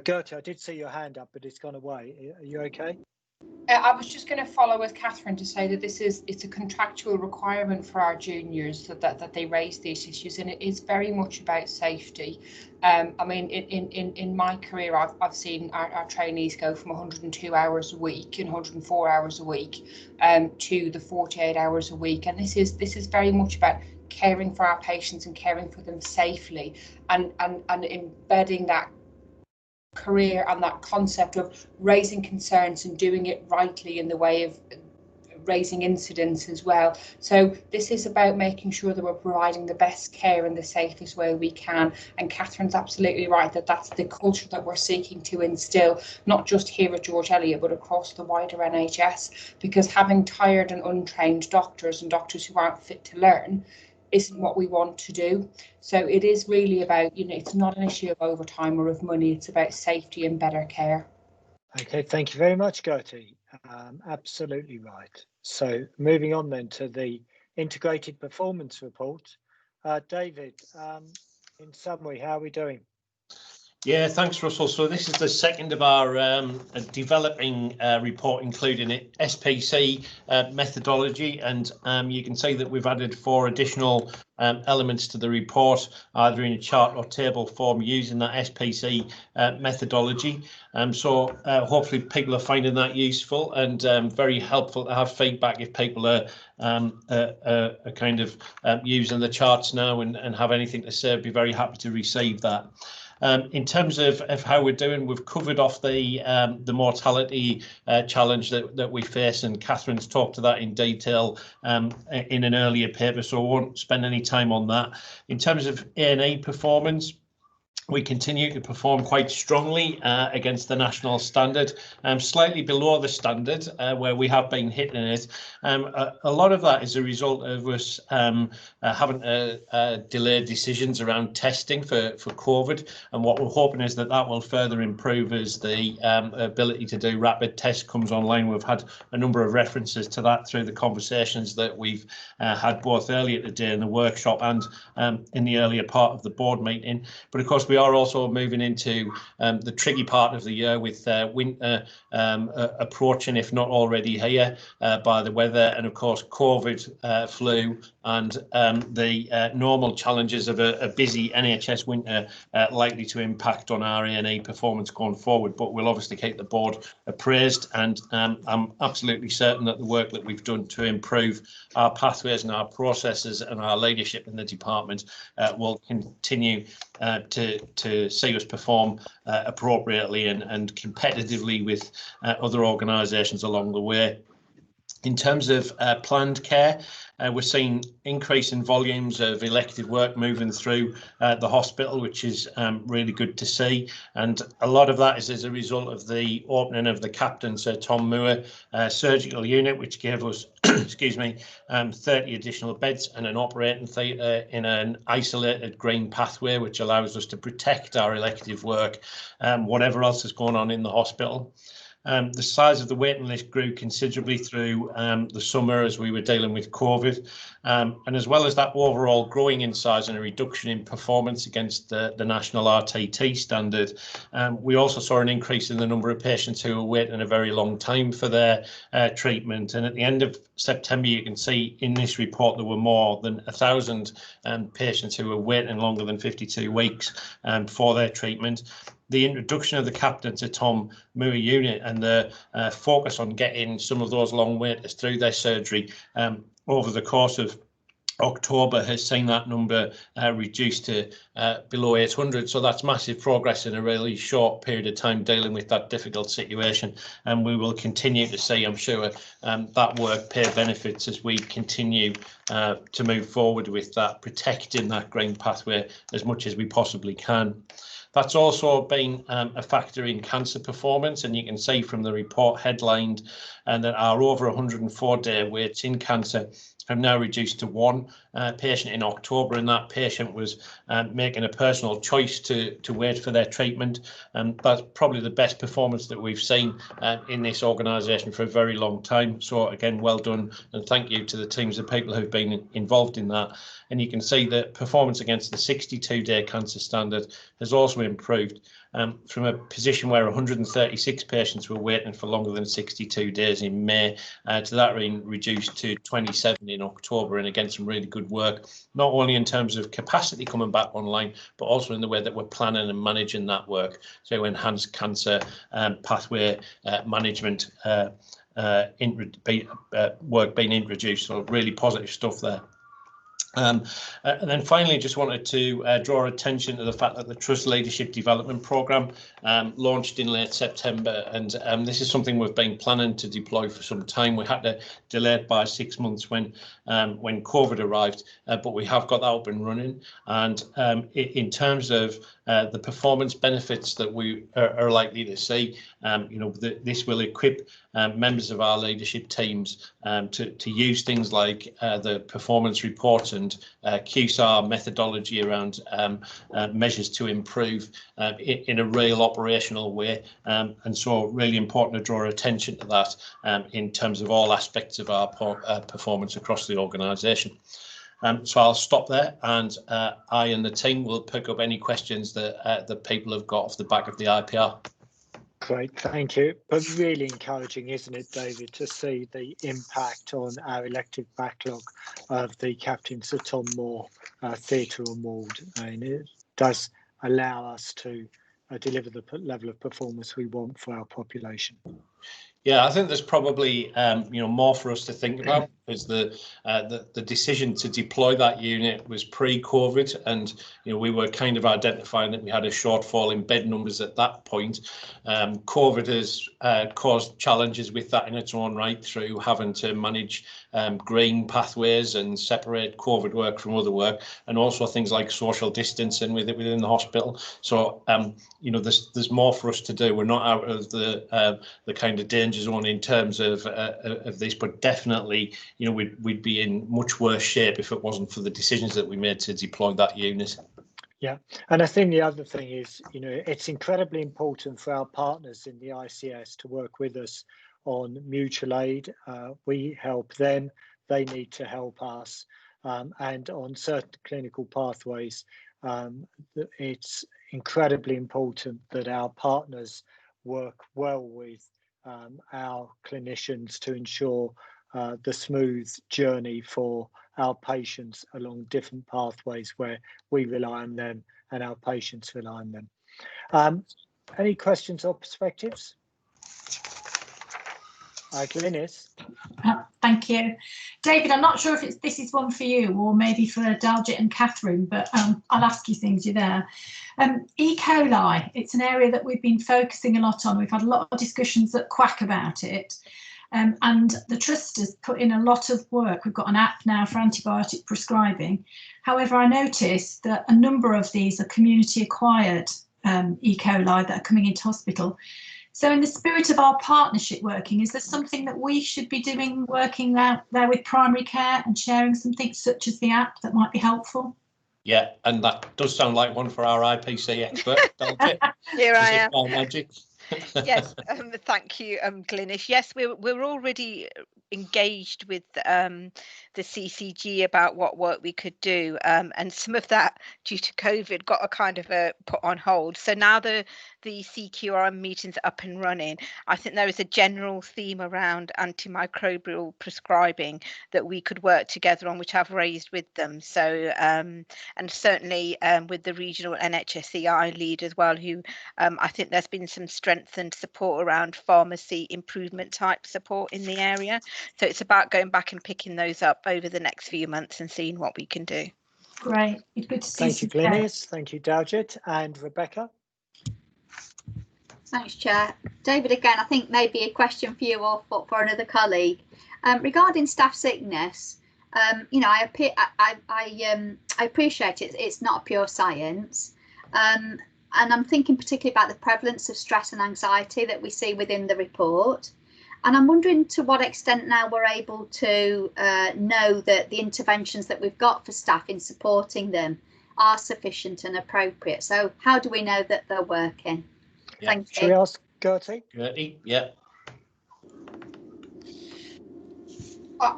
Gertie, I did see your hand up, but it's gone away. Are you okay? I was just going to follow with Catherine to say that it's a contractual requirement for our juniors that they raise these issues, and it is very much about safety. I mean, in my career, I've seen our trainees go from 102 hours a week and 104 hours a week to the 48 hours a week, and this is very much about caring for our patients and caring for them safely, and embedding that career and that concept of raising concerns and doing it rightly in the way of raising incidents as well. So this is about making sure that we're providing the best care in the safest way we can. And Catherine's absolutely right that that's the culture that we're seeking to instill, not just here at George Eliot, but across the wider NHS, because having tired and untrained doctors and doctors who aren't fit to learn isn't what we want to do. So it is really about, it's not an issue of overtime or of money, it's about safety and better care. Okay, thank you very much, Gertie. Absolutely right. So moving on then to the integrated performance report. David, in summary, how are we doing? Yeah, thanks, Russell. So this is the second of our developing report, including SPC methodology, and you can see that we've added 4 additional elements to the report, either in a chart or table form using that SPC methodology. So hopefully people are finding that useful and very helpful to have feedback if people are kind of using the charts now and have anything to say. I'd be very happy to receive that. In terms of how we're doing, we've covered off the mortality challenge that we face, and Catherine's talked to that in detail in an earlier paper, so I won't spend any time on that. In terms of A&E performance, we continue to perform quite strongly against the national standard, slightly below the standard where we have been hitting it. A lot of that is a result of us having to delay decisions around testing for COVID, and what we're hoping is that will further improve as the ability to do rapid tests comes online. We've had a number of references to that through the conversations that we've had both earlier today in the workshop and in the earlier part of the board meeting. But of course we are also moving into the tricky part of the year with winter approaching, if not already here, by the weather, and of course COVID, flu, and the normal challenges of a busy NHS winter likely to impact on our A&E performance going forward. But we'll obviously keep the board appraised, and I'm absolutely certain that the work that we've done to improve our pathways and our processes and our leadership in the department will continue to see us perform appropriately and competitively with other organisations along the way. In terms of planned care, we're seeing increase in volumes of elective work moving through the hospital, which is really good to see. And a lot of that is as a result of the opening of the Captain Sir Tom Moore surgical unit, which gave us, excuse me, 30 additional beds and an operating theatre in an isolated green pathway, which allows us to protect our elective work, whatever else is going on in the hospital. The size of the waiting list grew considerably through the summer as we were dealing with COVID, and as well as that overall growing in size and a reduction in performance against the national RTT standard, we also saw an increase in the number of patients who were waiting a very long time for their treatment. And at the end of September, you can see in this report there were more than 1,000 patients who were waiting longer than 52 weeks for their treatment. The introduction of the Captain Sir Tom Moore unit and the focus on getting some of those long waiters through their surgery over the course of October has seen that number reduced to below 800. So that's massive progress in a really short period of time dealing with that difficult situation. And we will continue to see, I'm sure, that work pay benefits as we continue to move forward with that, protecting that green pathway as much as we possibly can. That's also been a factor in cancer performance, and you can see from the report headlined that our over 104-day waits in cancer have now reduced to 1 patient in October, and that patient was making a personal choice to wait for their treatment. And that's probably the best performance that we've seen in this organisation for a very long time. So again, well done, and thank you to the teams of people who've been involved in that. And you can see that performance against the 62-day cancer standard has also improved from a position where 136 patients were waiting for longer than 62 days in May to that being reduced to 27 in October. And again, some really good work, not only in terms of capacity coming back online, but also in the way that we're planning and managing that work. So enhanced cancer pathway management work being introduced. So really positive stuff there. And then finally, just wanted to draw attention to the fact that the Trust Leadership Development Programme launched in late September, and this is something we've been planning to deploy for some time. We had to delay it by 6 months when COVID arrived, but we have got that up and running. And in terms of the performance benefits that we are likely to see, this will equip members of our leadership teams to use things like the performance reports and QSAR methodology around measures to improve in a real operational way. And so really important to draw attention to that in terms of all aspects of our performance across the organisation. So I'll stop there, and I and the team will pick up any questions that that people have got off the back of the IPR. Great, thank you. But really encouraging, isn't it, David, to see the impact on our elective backlog of the Captain Sir Tom Moore Theatre Award. And it does allow us to deliver the level of performance we want for our population. Yeah, I think there's probably more for us to think about, because the decision to deploy that unit was pre-COVID, and we were kind of identifying that we had a shortfall in bed numbers at that point. COVID has caused challenges with that in its own right, through having to manage green pathways and separate COVID work from other work, and also things like social distancing within the hospital. So there's more for us to do. We're not out of the kind of danger zone in terms of this, but definitely we'd be in much worse shape if it wasn't for the decisions that we made to deploy that unit. Yeah, and I think the other thing is, it's incredibly important for our partners in the ICS to work with us on mutual aid. We help them, they need to help us, and on certain clinical pathways, it's incredibly important that our partners work well with our clinicians to ensure the smooth journey for our patients along different pathways where we rely on them and our patients rely on them. Any questions or perspectives? Glynis. Thank you. David, I'm not sure if this is one for you or maybe for Daljit and Catherine, but I'll ask you things, you're there. E. coli, it's an area that we've been focusing a lot on. We've had a lot of discussions at Quack about it. And the Trust has put in a lot of work. We've got an app now for antibiotic prescribing. However, I noticed that a number of these are community acquired E. coli that are coming into hospital. So in the spirit of our partnership working, is there something that we should be doing, working out there with primary care and sharing something such as the app that might be helpful? Yeah, and that does sound like one for our IPC expert. Here I am. Magic. Yes, thank you, Glynis. Yes, we're already engaged with the CCG about what work we could do, and some of that, due to COVID, got a kind of put on hold. So now the CQRM meetings are up and running. I think there is a general theme around antimicrobial prescribing that we could work together on, which I've raised with them. So and certainly with the regional NHSEI lead as well, who I think there's been some strengthened support around pharmacy improvement type support in the area. So it's about going back and picking those up over the next few months and seeing what we can do. Great, it's good to see. Thank you, Glynis. Thank you, Daljit. And Rebecca. Thanks, Chair. David, again, I think maybe a question for you or for another colleague. Regarding staff sickness, I appreciate it. It's not a pure science. And I'm thinking particularly about the prevalence of stress and anxiety that we see within the report. And I'm wondering to what extent now we're able to know that the interventions that we've got for staff in supporting them are sufficient and appropriate. So how do we know that they're working? Yeah. Thank you. Should we ask Gertie? Gertie, yeah.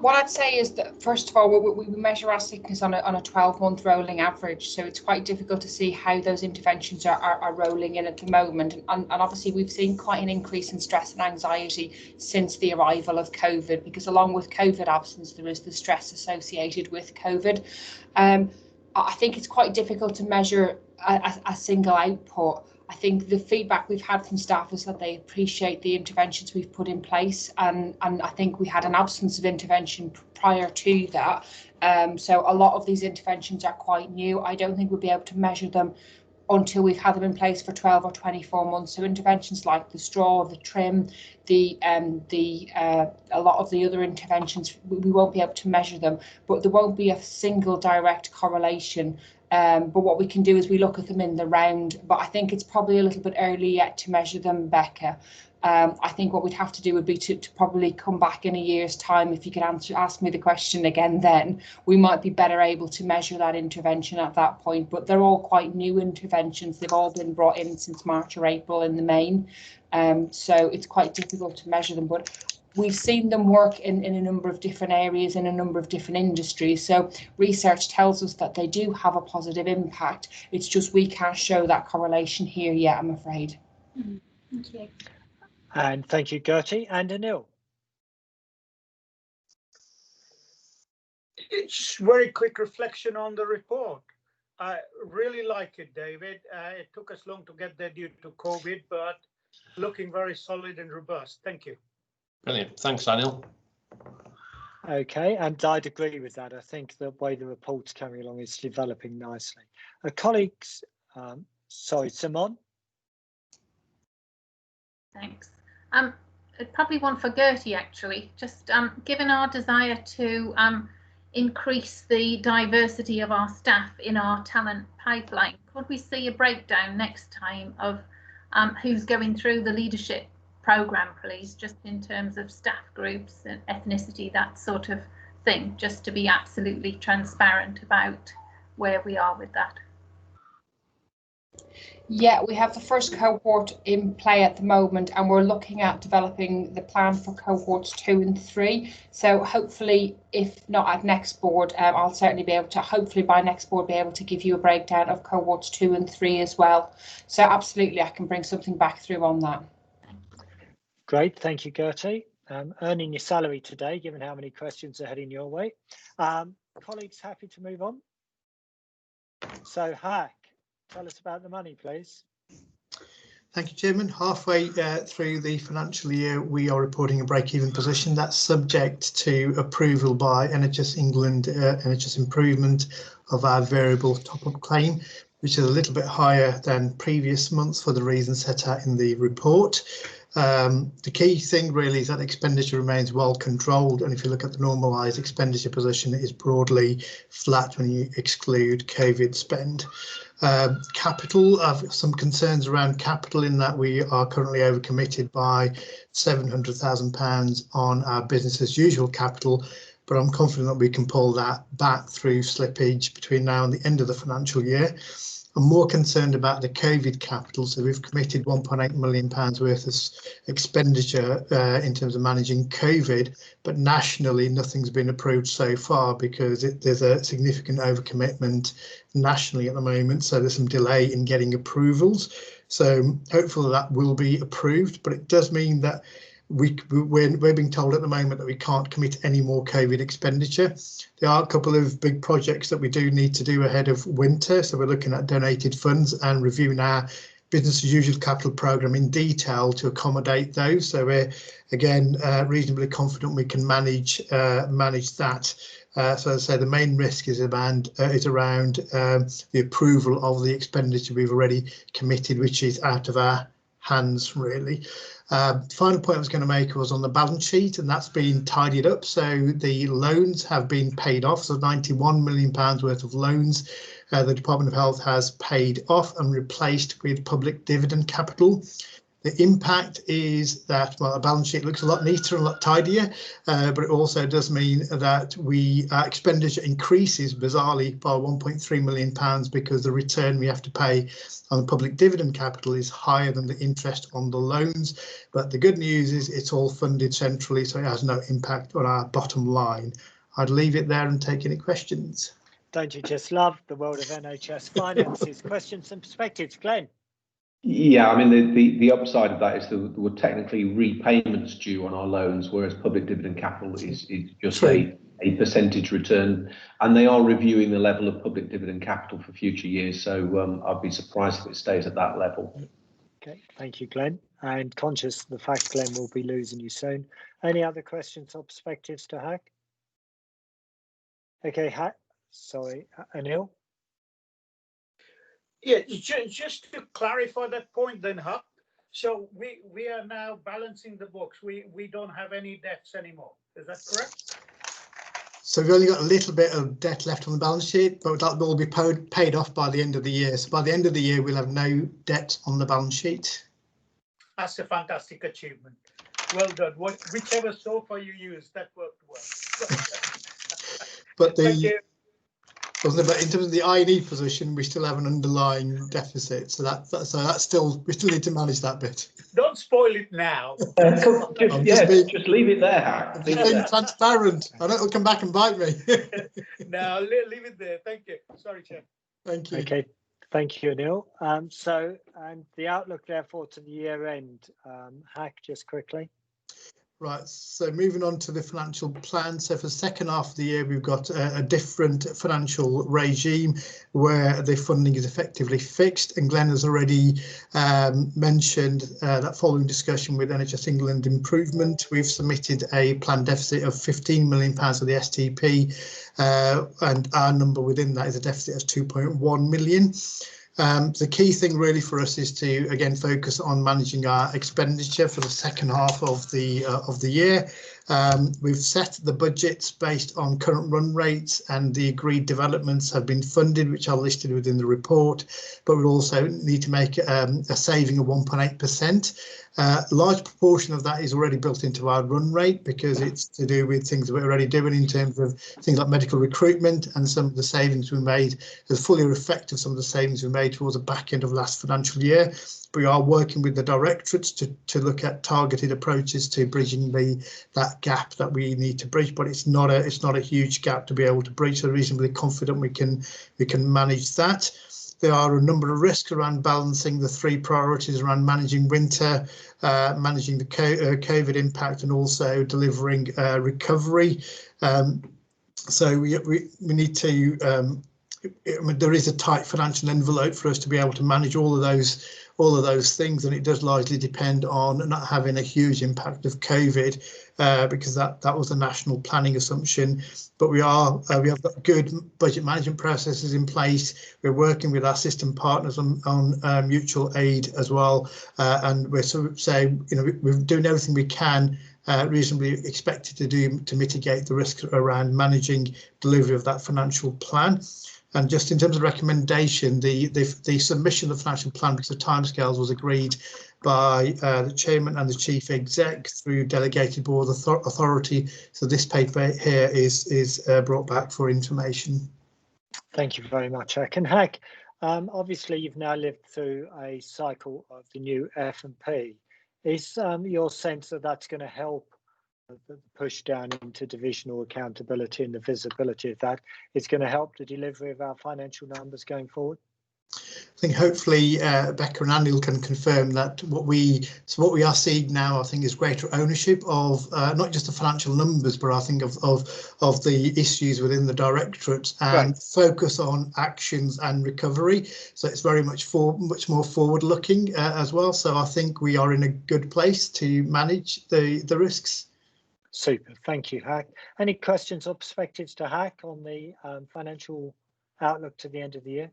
What I'd say is that, first of all, we measure our sickness on a 12-month rolling average, so it's quite difficult to see how those interventions are rolling in at the moment. And obviously we've seen quite an increase in stress and anxiety since the arrival of COVID, because along with COVID absence, there is the stress associated with COVID. I think it's quite difficult to measure a single output. I think the feedback we've had from staff is that they appreciate the interventions we've put in place, and I think we had an absence of intervention prior to that. So a lot of these interventions are quite new. I don't think we'll be able to measure them until we've had them in place for 12 or 24 months. So interventions like the straw, the trim, a lot of the other interventions, we won't be able to measure them, but there won't be a single direct correlation. But what we can do is we look at them in the round, but I think it's probably a little bit early yet to measure them, Becca. I think what we'd have to do would be to probably come back in a year's time. If you could ask me the question again, then we might be better able to measure that intervention at that point. But they're all quite new interventions. They've all been brought in since March or April in the main. So it's quite difficult to measure them. But we've seen them work in a number of different areas, in a number of different industries. So research tells us that they do have a positive impact. It's just we can't show that correlation here yet, I'm afraid. Thank you. And thank you, Gertie. And Anil. It's very quick reflection on the report. I really like it, David. It took us long to get there due to COVID, but looking very solid and robust. Thank you. Brilliant. Thanks, Anil. Okay, and I'd agree with that. I think the way the report's coming along is developing nicely. Colleagues, sorry, Simon. Thanks. Probably one for Gertie, actually. Just given our desire to increase the diversity of our staff in our talent pipeline, could we see a breakdown next time of who's going through the leadership programme, please, just in terms of staff groups and ethnicity, that sort of thing, just to be absolutely transparent about where we are with that? Yeah, we have the first cohort in play at the moment, and we're looking at developing the plan for cohorts 2 and 3. So hopefully, if not at next board, I'll certainly be able to, hopefully by next board, be able to give you a breakdown of cohorts 2 and 3 as well. So absolutely, I can bring something back through on that. Great, thank you, Gertie. Earning your salary today, given how many questions are heading your way. Colleagues, happy to move on? So, Hack, tell us about the money, please. Thank you, Chairman. Halfway through the financial year, we are reporting a break-even position. That's subject to approval by NHS England, NHS improvement of our variable top-up claim, which is a little bit higher than previous months for the reasons set out in the report. The key thing really is that expenditure remains well controlled, and if you look at the normalised expenditure position, it is broadly flat when you exclude COVID spend. Capital, I've some concerns around capital in that we are currently overcommitted by £700,000 on our business as usual capital, but I'm confident that we can pull that back through slippage between now and the end of the financial year. I'm more concerned about the COVID capital, so we've committed £1.8 million worth of expenditure in terms of managing COVID, but nationally nothing's been approved so far because there's a significant overcommitment nationally at the moment, so there's some delay in getting approvals. So hopefully that will be approved, but it does mean that we're being told at the moment that we can't commit any more COVID expenditure. There are a couple of big projects that we do need to do ahead of winter, so we're looking at donated funds and reviewing our business as usual capital programme in detail to accommodate those. So we're again reasonably confident we can manage that. So as I say, the main risk is around the approval of the expenditure we've already committed, which is out of our hands really. Final point I was going to make was on the balance sheet, and that's been tidied up. So the loans have been paid off. So £91 million worth of loans the Department of Health has paid off and replaced with public dividend capital. The impact is that, well, our balance sheet looks a lot neater and a lot tidier, but it also does mean that our expenditure increases bizarrely by £1.3 million because the return we have to pay on the public dividend capital is higher than the interest on the loans. But the good news is it's all funded centrally, so it has no impact on our bottom line. I'd leave it there and take any questions. Don't you just love the world of NHS finances? Questions and perspectives, Glenn? Yeah, I mean, the upside of that is there were technically repayments due on our loans, whereas public dividend capital is just a percentage return, and they are reviewing the level of public dividend capital for future years. So I'd be surprised if it stays at that level. Okay, thank you, Glenn. And conscious of the fact, Glenn, will be losing you soon. Any other questions or perspectives to Hack? Okay, Hack. Sorry, Anil. Yeah, just to clarify that point then, Huck. So we are now balancing the books. We don't have any debts anymore. Is that correct? So we've only got a little bit of debt left on the balance sheet, but that will be paid off by the end of the year. So by the end of the year, we'll have no debt on the balance sheet. That's a fantastic achievement. Well done. Whichever sofa you use, that worked well. But Thank you. But in terms of the I&E position, we still have an underlying deficit, so that's still, we still need to manage that bit. Don't spoil it now. Just leave it there, Hack. Being transparent. I know it'll come back and bite me. No, leave it there. Thank you. Sorry, Chair. Thank you. Okay, thank you, Neil. So, and the outlook, therefore, to the year end, Hack, just quickly. Right, so moving on to the financial plan. So for the second half of the year, we've got a different financial regime where the funding is effectively fixed. And Glenn has already mentioned that following discussion with NHS England Improvement, we've submitted a planned deficit of £15 million of the STP, and our number within that is a deficit of 2.1 million. The key thing really for us is to again focus on managing our expenditure for the second half of the year. We've set the budgets based on current run rates, and the agreed developments have been funded, which are listed within the report, but we also need to make a saving of 1.8%. Large proportion of that is already built into our run rate because it's to do with things that we're already doing in terms of things like medical recruitment, and some of the savings we made as fully reflective some of the savings we made towards the back end of last financial year. We are working with the directorates to look at targeted approaches to bridging that gap that we need to bridge, but it's not a huge gap to be able to bridge. So reasonably confident we can manage that. There are a number of risks around balancing the three priorities around managing winter, managing the COVID impact, and also delivering recovery. So we need to. There is a tight financial envelope for us to be able to manage all of those things, and it does largely depend on not having a huge impact of COVID, because that was a national planning assumption. But we have got good budget management processes in place. We're working with our system partners on mutual aid as well, and we're sort of saying, we're doing everything we can reasonably expected to do to mitigate the risks around managing delivery of that financial plan. And just in terms of recommendation, the submission of the financial plan, because of timescales, was agreed by the chairman and the chief exec through delegated board authority. So this paper here is brought back for information. Thank you very much, Hack. And Hack, obviously you've now lived through a cycle of the new F&P. Is your sense that that's going to help the push down into divisional accountability and the visibility of that is going to help the delivery of our financial numbers going forward? I think hopefully Becca and Anil can confirm that what we are seeing now, I think, is greater ownership of not just the financial numbers, but I think of the issues within the directorate, and focus on actions and recovery. So it's very much more forward looking as well. So I think we are in a good place to manage the risks. Super, thank you, Hack. Any questions or perspectives to Hack on the financial outlook to the end of the year?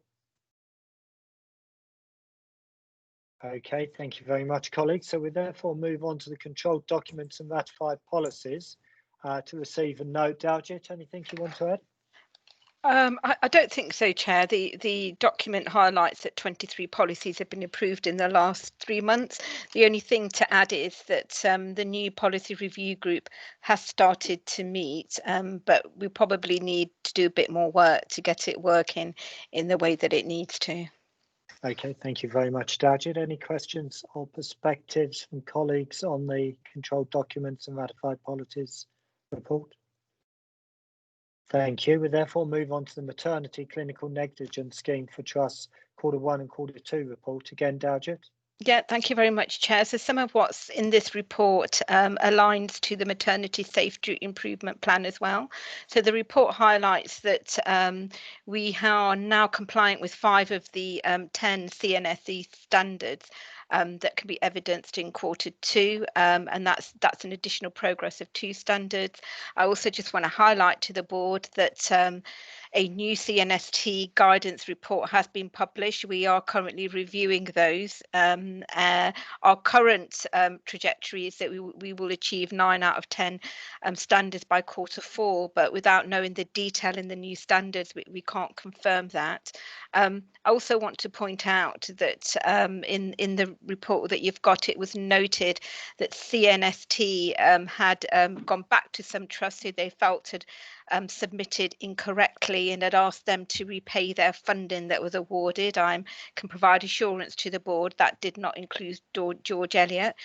Okay, thank you very much, colleagues. So we therefore move on to the controlled documents and ratified policies to receive and note. Daljit, anything you want to add? I don't think so, Chair. The document highlights that 23 policies have been approved in the last 3 months. The only thing to add is that the new policy review group has started to meet, but we probably need to do a bit more work to get it working in the way that it needs to. Okay, thank you very much, Daljit. Any questions or perspectives from colleagues on the controlled documents and ratified policies report? Thank you. We therefore move on to the Maternity Clinical Negligence Scheme for Trusts Q1 and Q2 report. Again, Daljit. Yeah, thank you very much, Chair. So some of what's in this report aligns to the Maternity Safety Improvement Plan as well. So the report highlights that we are now compliant with 5 of the 10 CNSE standards that can be evidenced in Q2, and that's an additional progress of 2 standards. I also just want to highlight to the board that a new CNST guidance report has been published. We are currently reviewing those. Our current trajectory is that we will achieve 9 out of 10 standards by Q4, but without knowing the detail in the new standards, we can't confirm that. I also want to point out that in the report that you've got, it was noted that CNST had gone back to some trusts who they felt submitted incorrectly and had asked them to repay their funding that was awarded. I can provide assurance to the board that did not include George Eliot.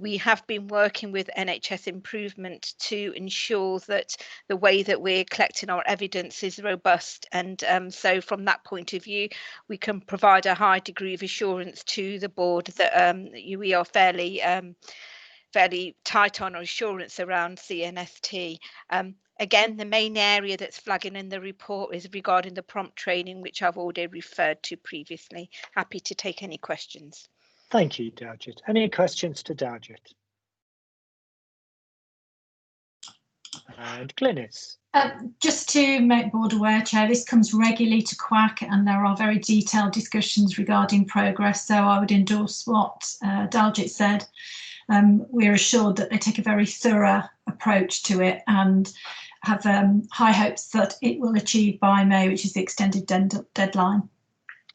We have been working with NHS Improvement to ensure that the way that we're collecting our evidence is robust, and so from that point of view we can provide a high degree of assurance to the board that we are fairly tight on our assurance around CNST. Again, the main area that's flagging in the report is regarding the prompt training, which I've already referred to previously. Happy to take any questions. Thank you, Dalgit. Any questions to Dalgit? And Glynis. Just to make board aware, Chair, this comes regularly to QAC and there are very detailed discussions regarding progress, so I would endorse what Dalgit said. We're assured that they take a very thorough approach to it and have high hopes that it will achieve by May, which is the extended deadline.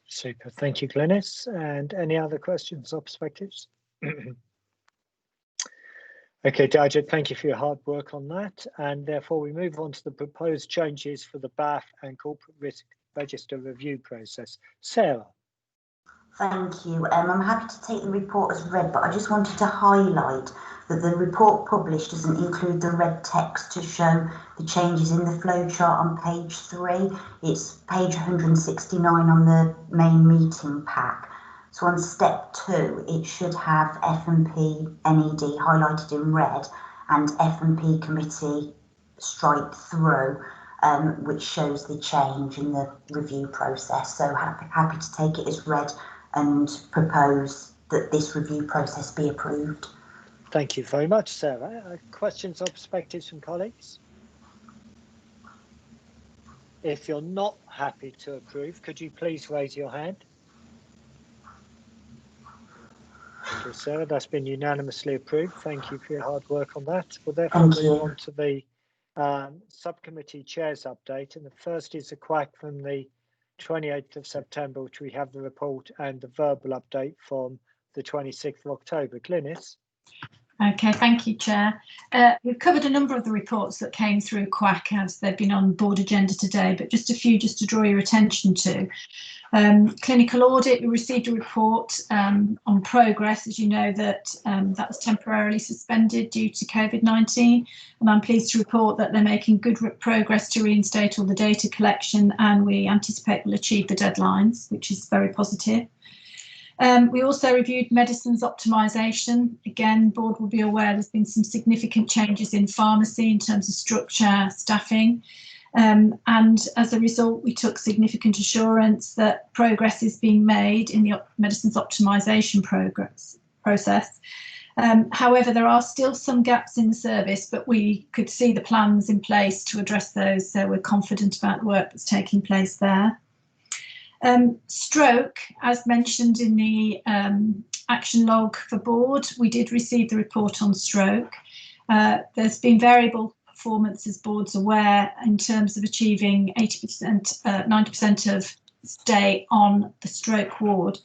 Super, thank you, Glynis. And any other questions or perspectives? Okay, Dalgit, thank you for your hard work on that. And therefore we move on to the proposed changes for the BAF and Corporate Risk Register review process. Sarah. Thank you. I'm happy to take the report as read, but I just wanted to highlight that the report published doesn't include the red text to show the changes in the flowchart on page 3. It's page 169 on the main meeting pack. So on step 2, it should have F&P NED highlighted in red and F&P committee striped through, which shows the change in the review process. So happy to take it as read and propose that this review process be approved. Thank you very much, Sarah. Questions or perspectives from colleagues? If you're not happy to approve, could you please raise your hand? Thank you, Sarah. That's been unanimously approved. Thank you for your hard work on that. We'll therefore move on to the subcommittee chairs update. And the first is a QAC from the 28th of September, which we have the report and the verbal update from the 26th of October. Glynis. Okay, thank you, Chair. We've covered a number of the reports that came through QAC as they've been on board agenda today, but just a few just to draw your attention to. Clinical audit, we received a report on progress. As you know, that was temporarily suspended due to COVID-19, and I'm pleased to report that they're making good progress to reinstate all the data collection, and we anticipate will achieve the deadlines, which is very positive. We also reviewed medicines optimisation. Again, board will be aware there's been some significant changes in pharmacy in terms of structure, staffing, and as a result we took significant assurance that progress is being made in the medicines optimisation process. However, there are still some gaps in the service, but we could see the plans in place to address those, so we're confident about the work that's taking place there. Stroke, as mentioned in the action log for board, we did receive the report on stroke. There's been variable performance, as board's aware, in terms of achieving 80%, 90% of stay on the stroke ward.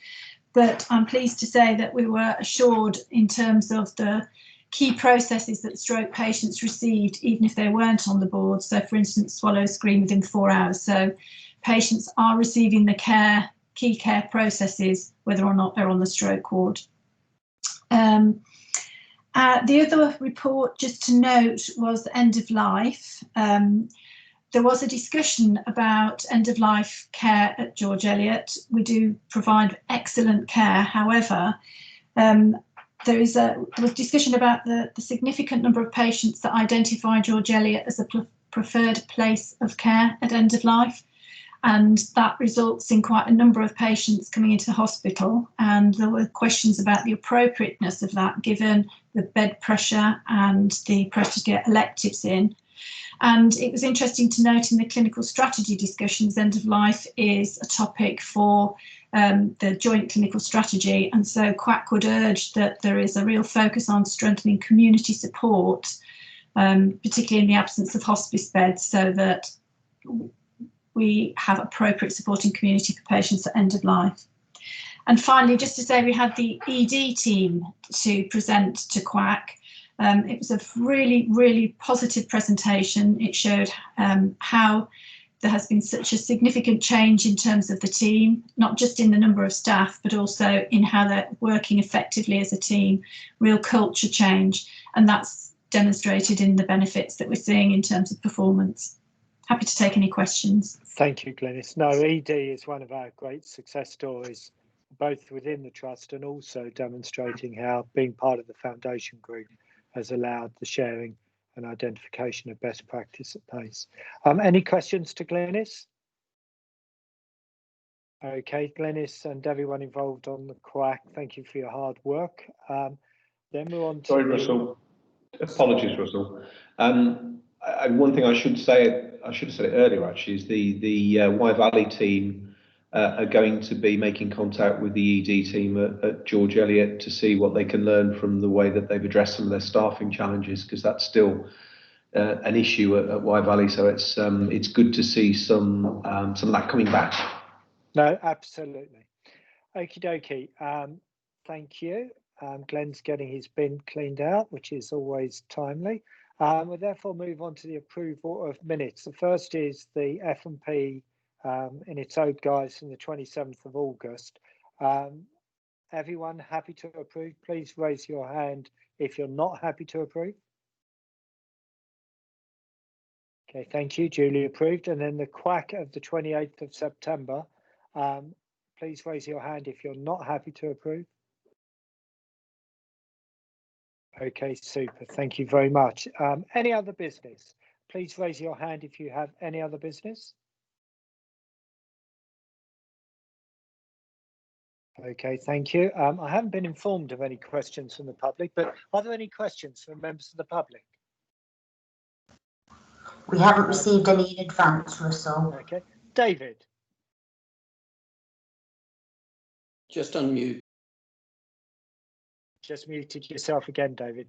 But I'm pleased to say that we were assured in terms of the key processes that stroke patients received, even if they weren't on the board. So, for instance, swallow screen within 4 hours. So patients are receiving the key care processes, whether or not they're on the stroke ward. The other report, just to note, was end of life. There was a discussion about end of life care at George Eliot. We do provide excellent care. However, there was discussion about the significant number of patients that identify George Eliot as a preferred place of care at end of life. And that results in quite a number of patients coming into the hospital, and there were questions about the appropriateness of that given the bed pressure and the pressure to get electives in. And it was interesting to note in the clinical strategy discussions, end of life is a topic for the joint clinical strategy, and so QAC would urge that there is a real focus on strengthening community support, particularly in the absence of hospice beds, so that we have appropriate supporting community for patients at end of life. And finally, just to say, we had the ED team to present to QAC. It was a really, really positive presentation. It showed how there has been such a significant change in terms of the team, not just in the number of staff, but also in how they're working effectively as a team, real culture change. And that's demonstrated in the benefits that we're seeing in terms of performance. Happy to take any questions. Thank you, Glynis. No, ED is one of our great success stories, both within the trust and also demonstrating how being part of the foundation group has allowed the sharing and identification of best practice at pace. Any questions to Glynis? Okay, Glynis and everyone involved on the QUAC, thank you for your hard work. Then we're on to... Sorry, Russell. Apologies, Russell. One thing I should have said it earlier actually, is the Wye Valley team are going to be making contact with the ED team at George Eliot to see what they can learn from the way that they've addressed some of their staffing challenges, because that's still an issue at Wye Valley. So it's good to see some of that coming back. No, absolutely. Okie dokie. Thank you. Glenn's getting his bin cleaned out, which is always timely. We'll therefore move on to the approval of minutes. The first is the F&P in its old guise from the 27th of August. Everyone happy to approve? Please raise your hand if you're not happy to approve. Okay, thank you, duly approved. And then the QUAC of the 28th of September. Please raise your hand if you're not happy to approve. Okay, super, thank you very much. Any other business? Please raise your hand if you have any other business. Okay, thank you. I haven't been informed of any questions from the public, but are there any questions from members of the public? We haven't received any in advance, Russell. Okay, David. Just unmute. Just muted yourself again, David.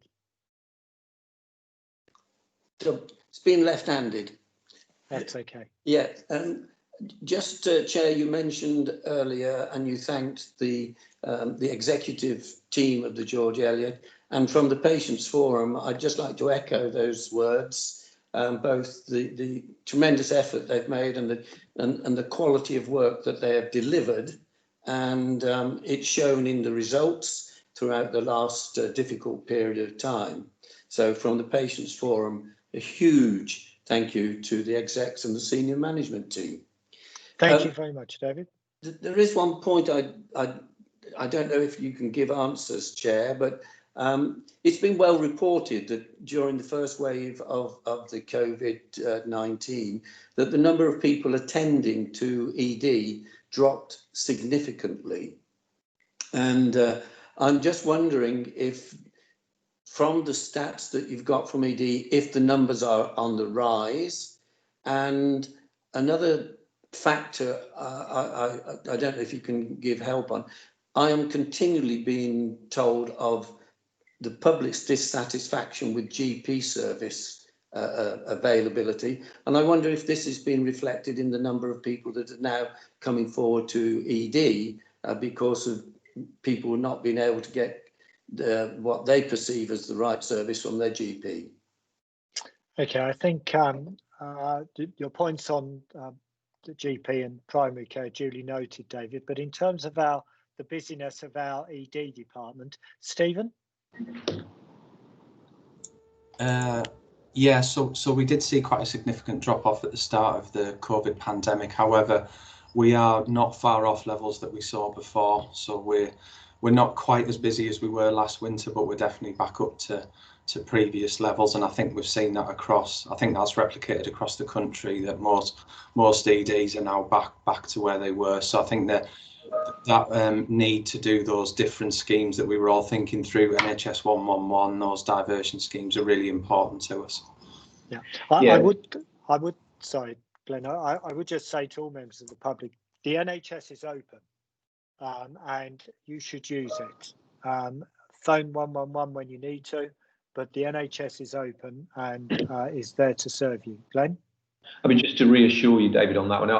So it's been left-handed. That's okay. Yeah, just Chair, you mentioned earlier, and you thanked the executive team of the George Eliot, and from the Patients Forum, I'd just like to echo those words, both the tremendous effort they've made and the quality of work that they have delivered, and it's shown in the results throughout the last difficult period of time. So from the Patients Forum, a huge thank you to the execs and the senior management team. Thank you very much, David. There is one point I don't know if you can give answers, Chair, but it's been well reported that during the first wave of the COVID-19, that the number of people attending to ED dropped significantly. And I'm just wondering if, from the stats that you've got from ED, if the numbers are on the rise. And another factor, I don't know if you can give help on, I am continually being told of the public's dissatisfaction with GP service availability, and I wonder if this has been reflected in the number of people that are now coming forward to ED because of people not being able to get what they perceive as the right service from their GP. Okay, I think your points on the GP and primary care duly noted, David, but in terms of the busyness of our ED department, Stephen? Yeah, so we did see quite a significant drop off at the start of the COVID pandemic. However, we are not far off levels that we saw before. So we're not quite as busy as we were last winter, but we're definitely back up to previous levels. And I think we've seen that across, I think that's replicated across the country, that most EDs are now back to where they were. So I think that need to do those different schemes that we were all thinking through, NHS 111, those diversion schemes are really important to us. Yeah, I would, sorry, Glenn, I would just say to all members of the public, the NHS is open and you should use it. Phone 111 when you need to, but the NHS is open and is there to serve you. Glenn? I mean, just to reassure you, David, on that one,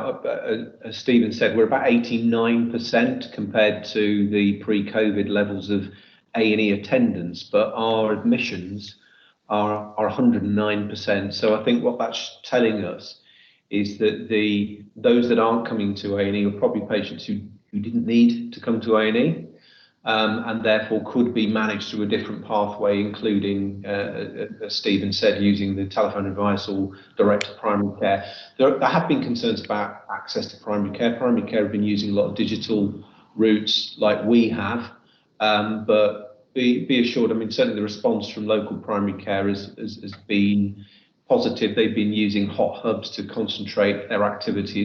as Stephen said, we're about 89% compared to the pre-COVID levels of A&E attendance, but our admissions are 109%. So I think what that's telling us is that those that aren't coming to A&E are probably patients who didn't need to come to A&E, and therefore could be managed through a different pathway, including, as Stephen said, using the telephone advice or direct to primary care. There have been concerns about access to primary care. Primary care have been using a lot of digital routes like we have, but be assured, I mean, certainly the response from local primary care has been positive. They've been using hot hubs to concentrate their activity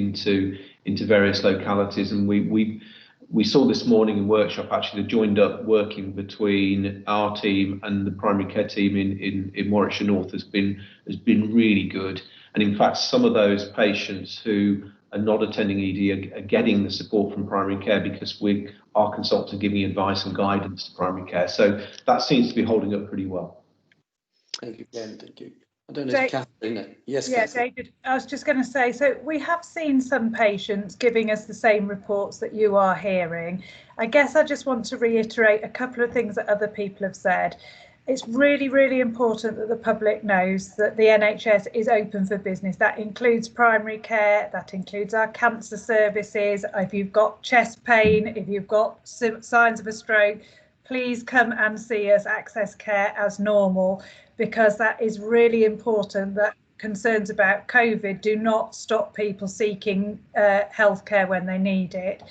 into various localities, and we saw this morning in workshop actually the joined up working between our team and the primary care team in Warwickshire North has been really good. And in fact, some of those patients who are not attending ED are getting the support from primary care because our consultants are giving advice and guidance to primary care. So that seems to be holding up pretty well. Thank you, Ken. Thank you. I don't know if Catherine. Yes, yeah, Catherine. David, I was just going to say, so we have seen some patients giving us the same reports that you are hearing. I guess I just want to reiterate a couple of things that other people have said. It's really, really important that the public knows that the NHS is open for business. That includes primary care, that includes our cancer services. If you've got chest pain, if you've got signs of a stroke, please come and see us, access care as normal, because that is really important, that concerns about COVID do not stop people seeking healthcare when they need it.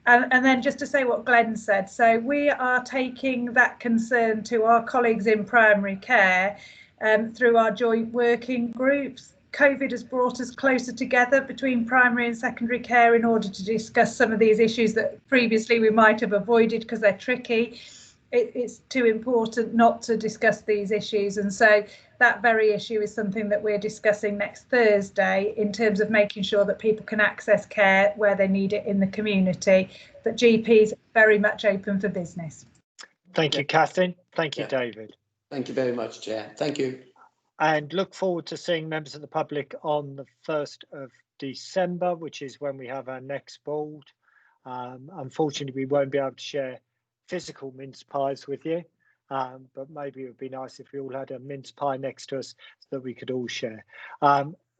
And then just to say what Glenn said, so we are taking that concern to our colleagues in primary care through our joint working groups. COVID has brought us closer together between primary and secondary care in order to discuss some of these issues that previously we might have avoided because they're tricky. It's too important not to discuss these issues, and so that very issue is something that we're discussing next Thursday in terms of making sure that people can access care where they need it in the community, but GPs very much open for business. Thank you, Catherine. Thank you, David. Thank you very much, Chair. Thank you. And look forward to seeing members of the public on the 1st of December, which is when we have our next board. Unfortunately, we won't be able to share physical mince pies with you, but maybe it would be nice if we all had a mince pie next to us so that we could all share.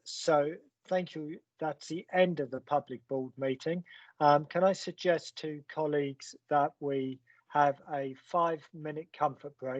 So thank you. That's the end of the public board meeting. Can I suggest to colleagues that we have a 5-minute comfort break?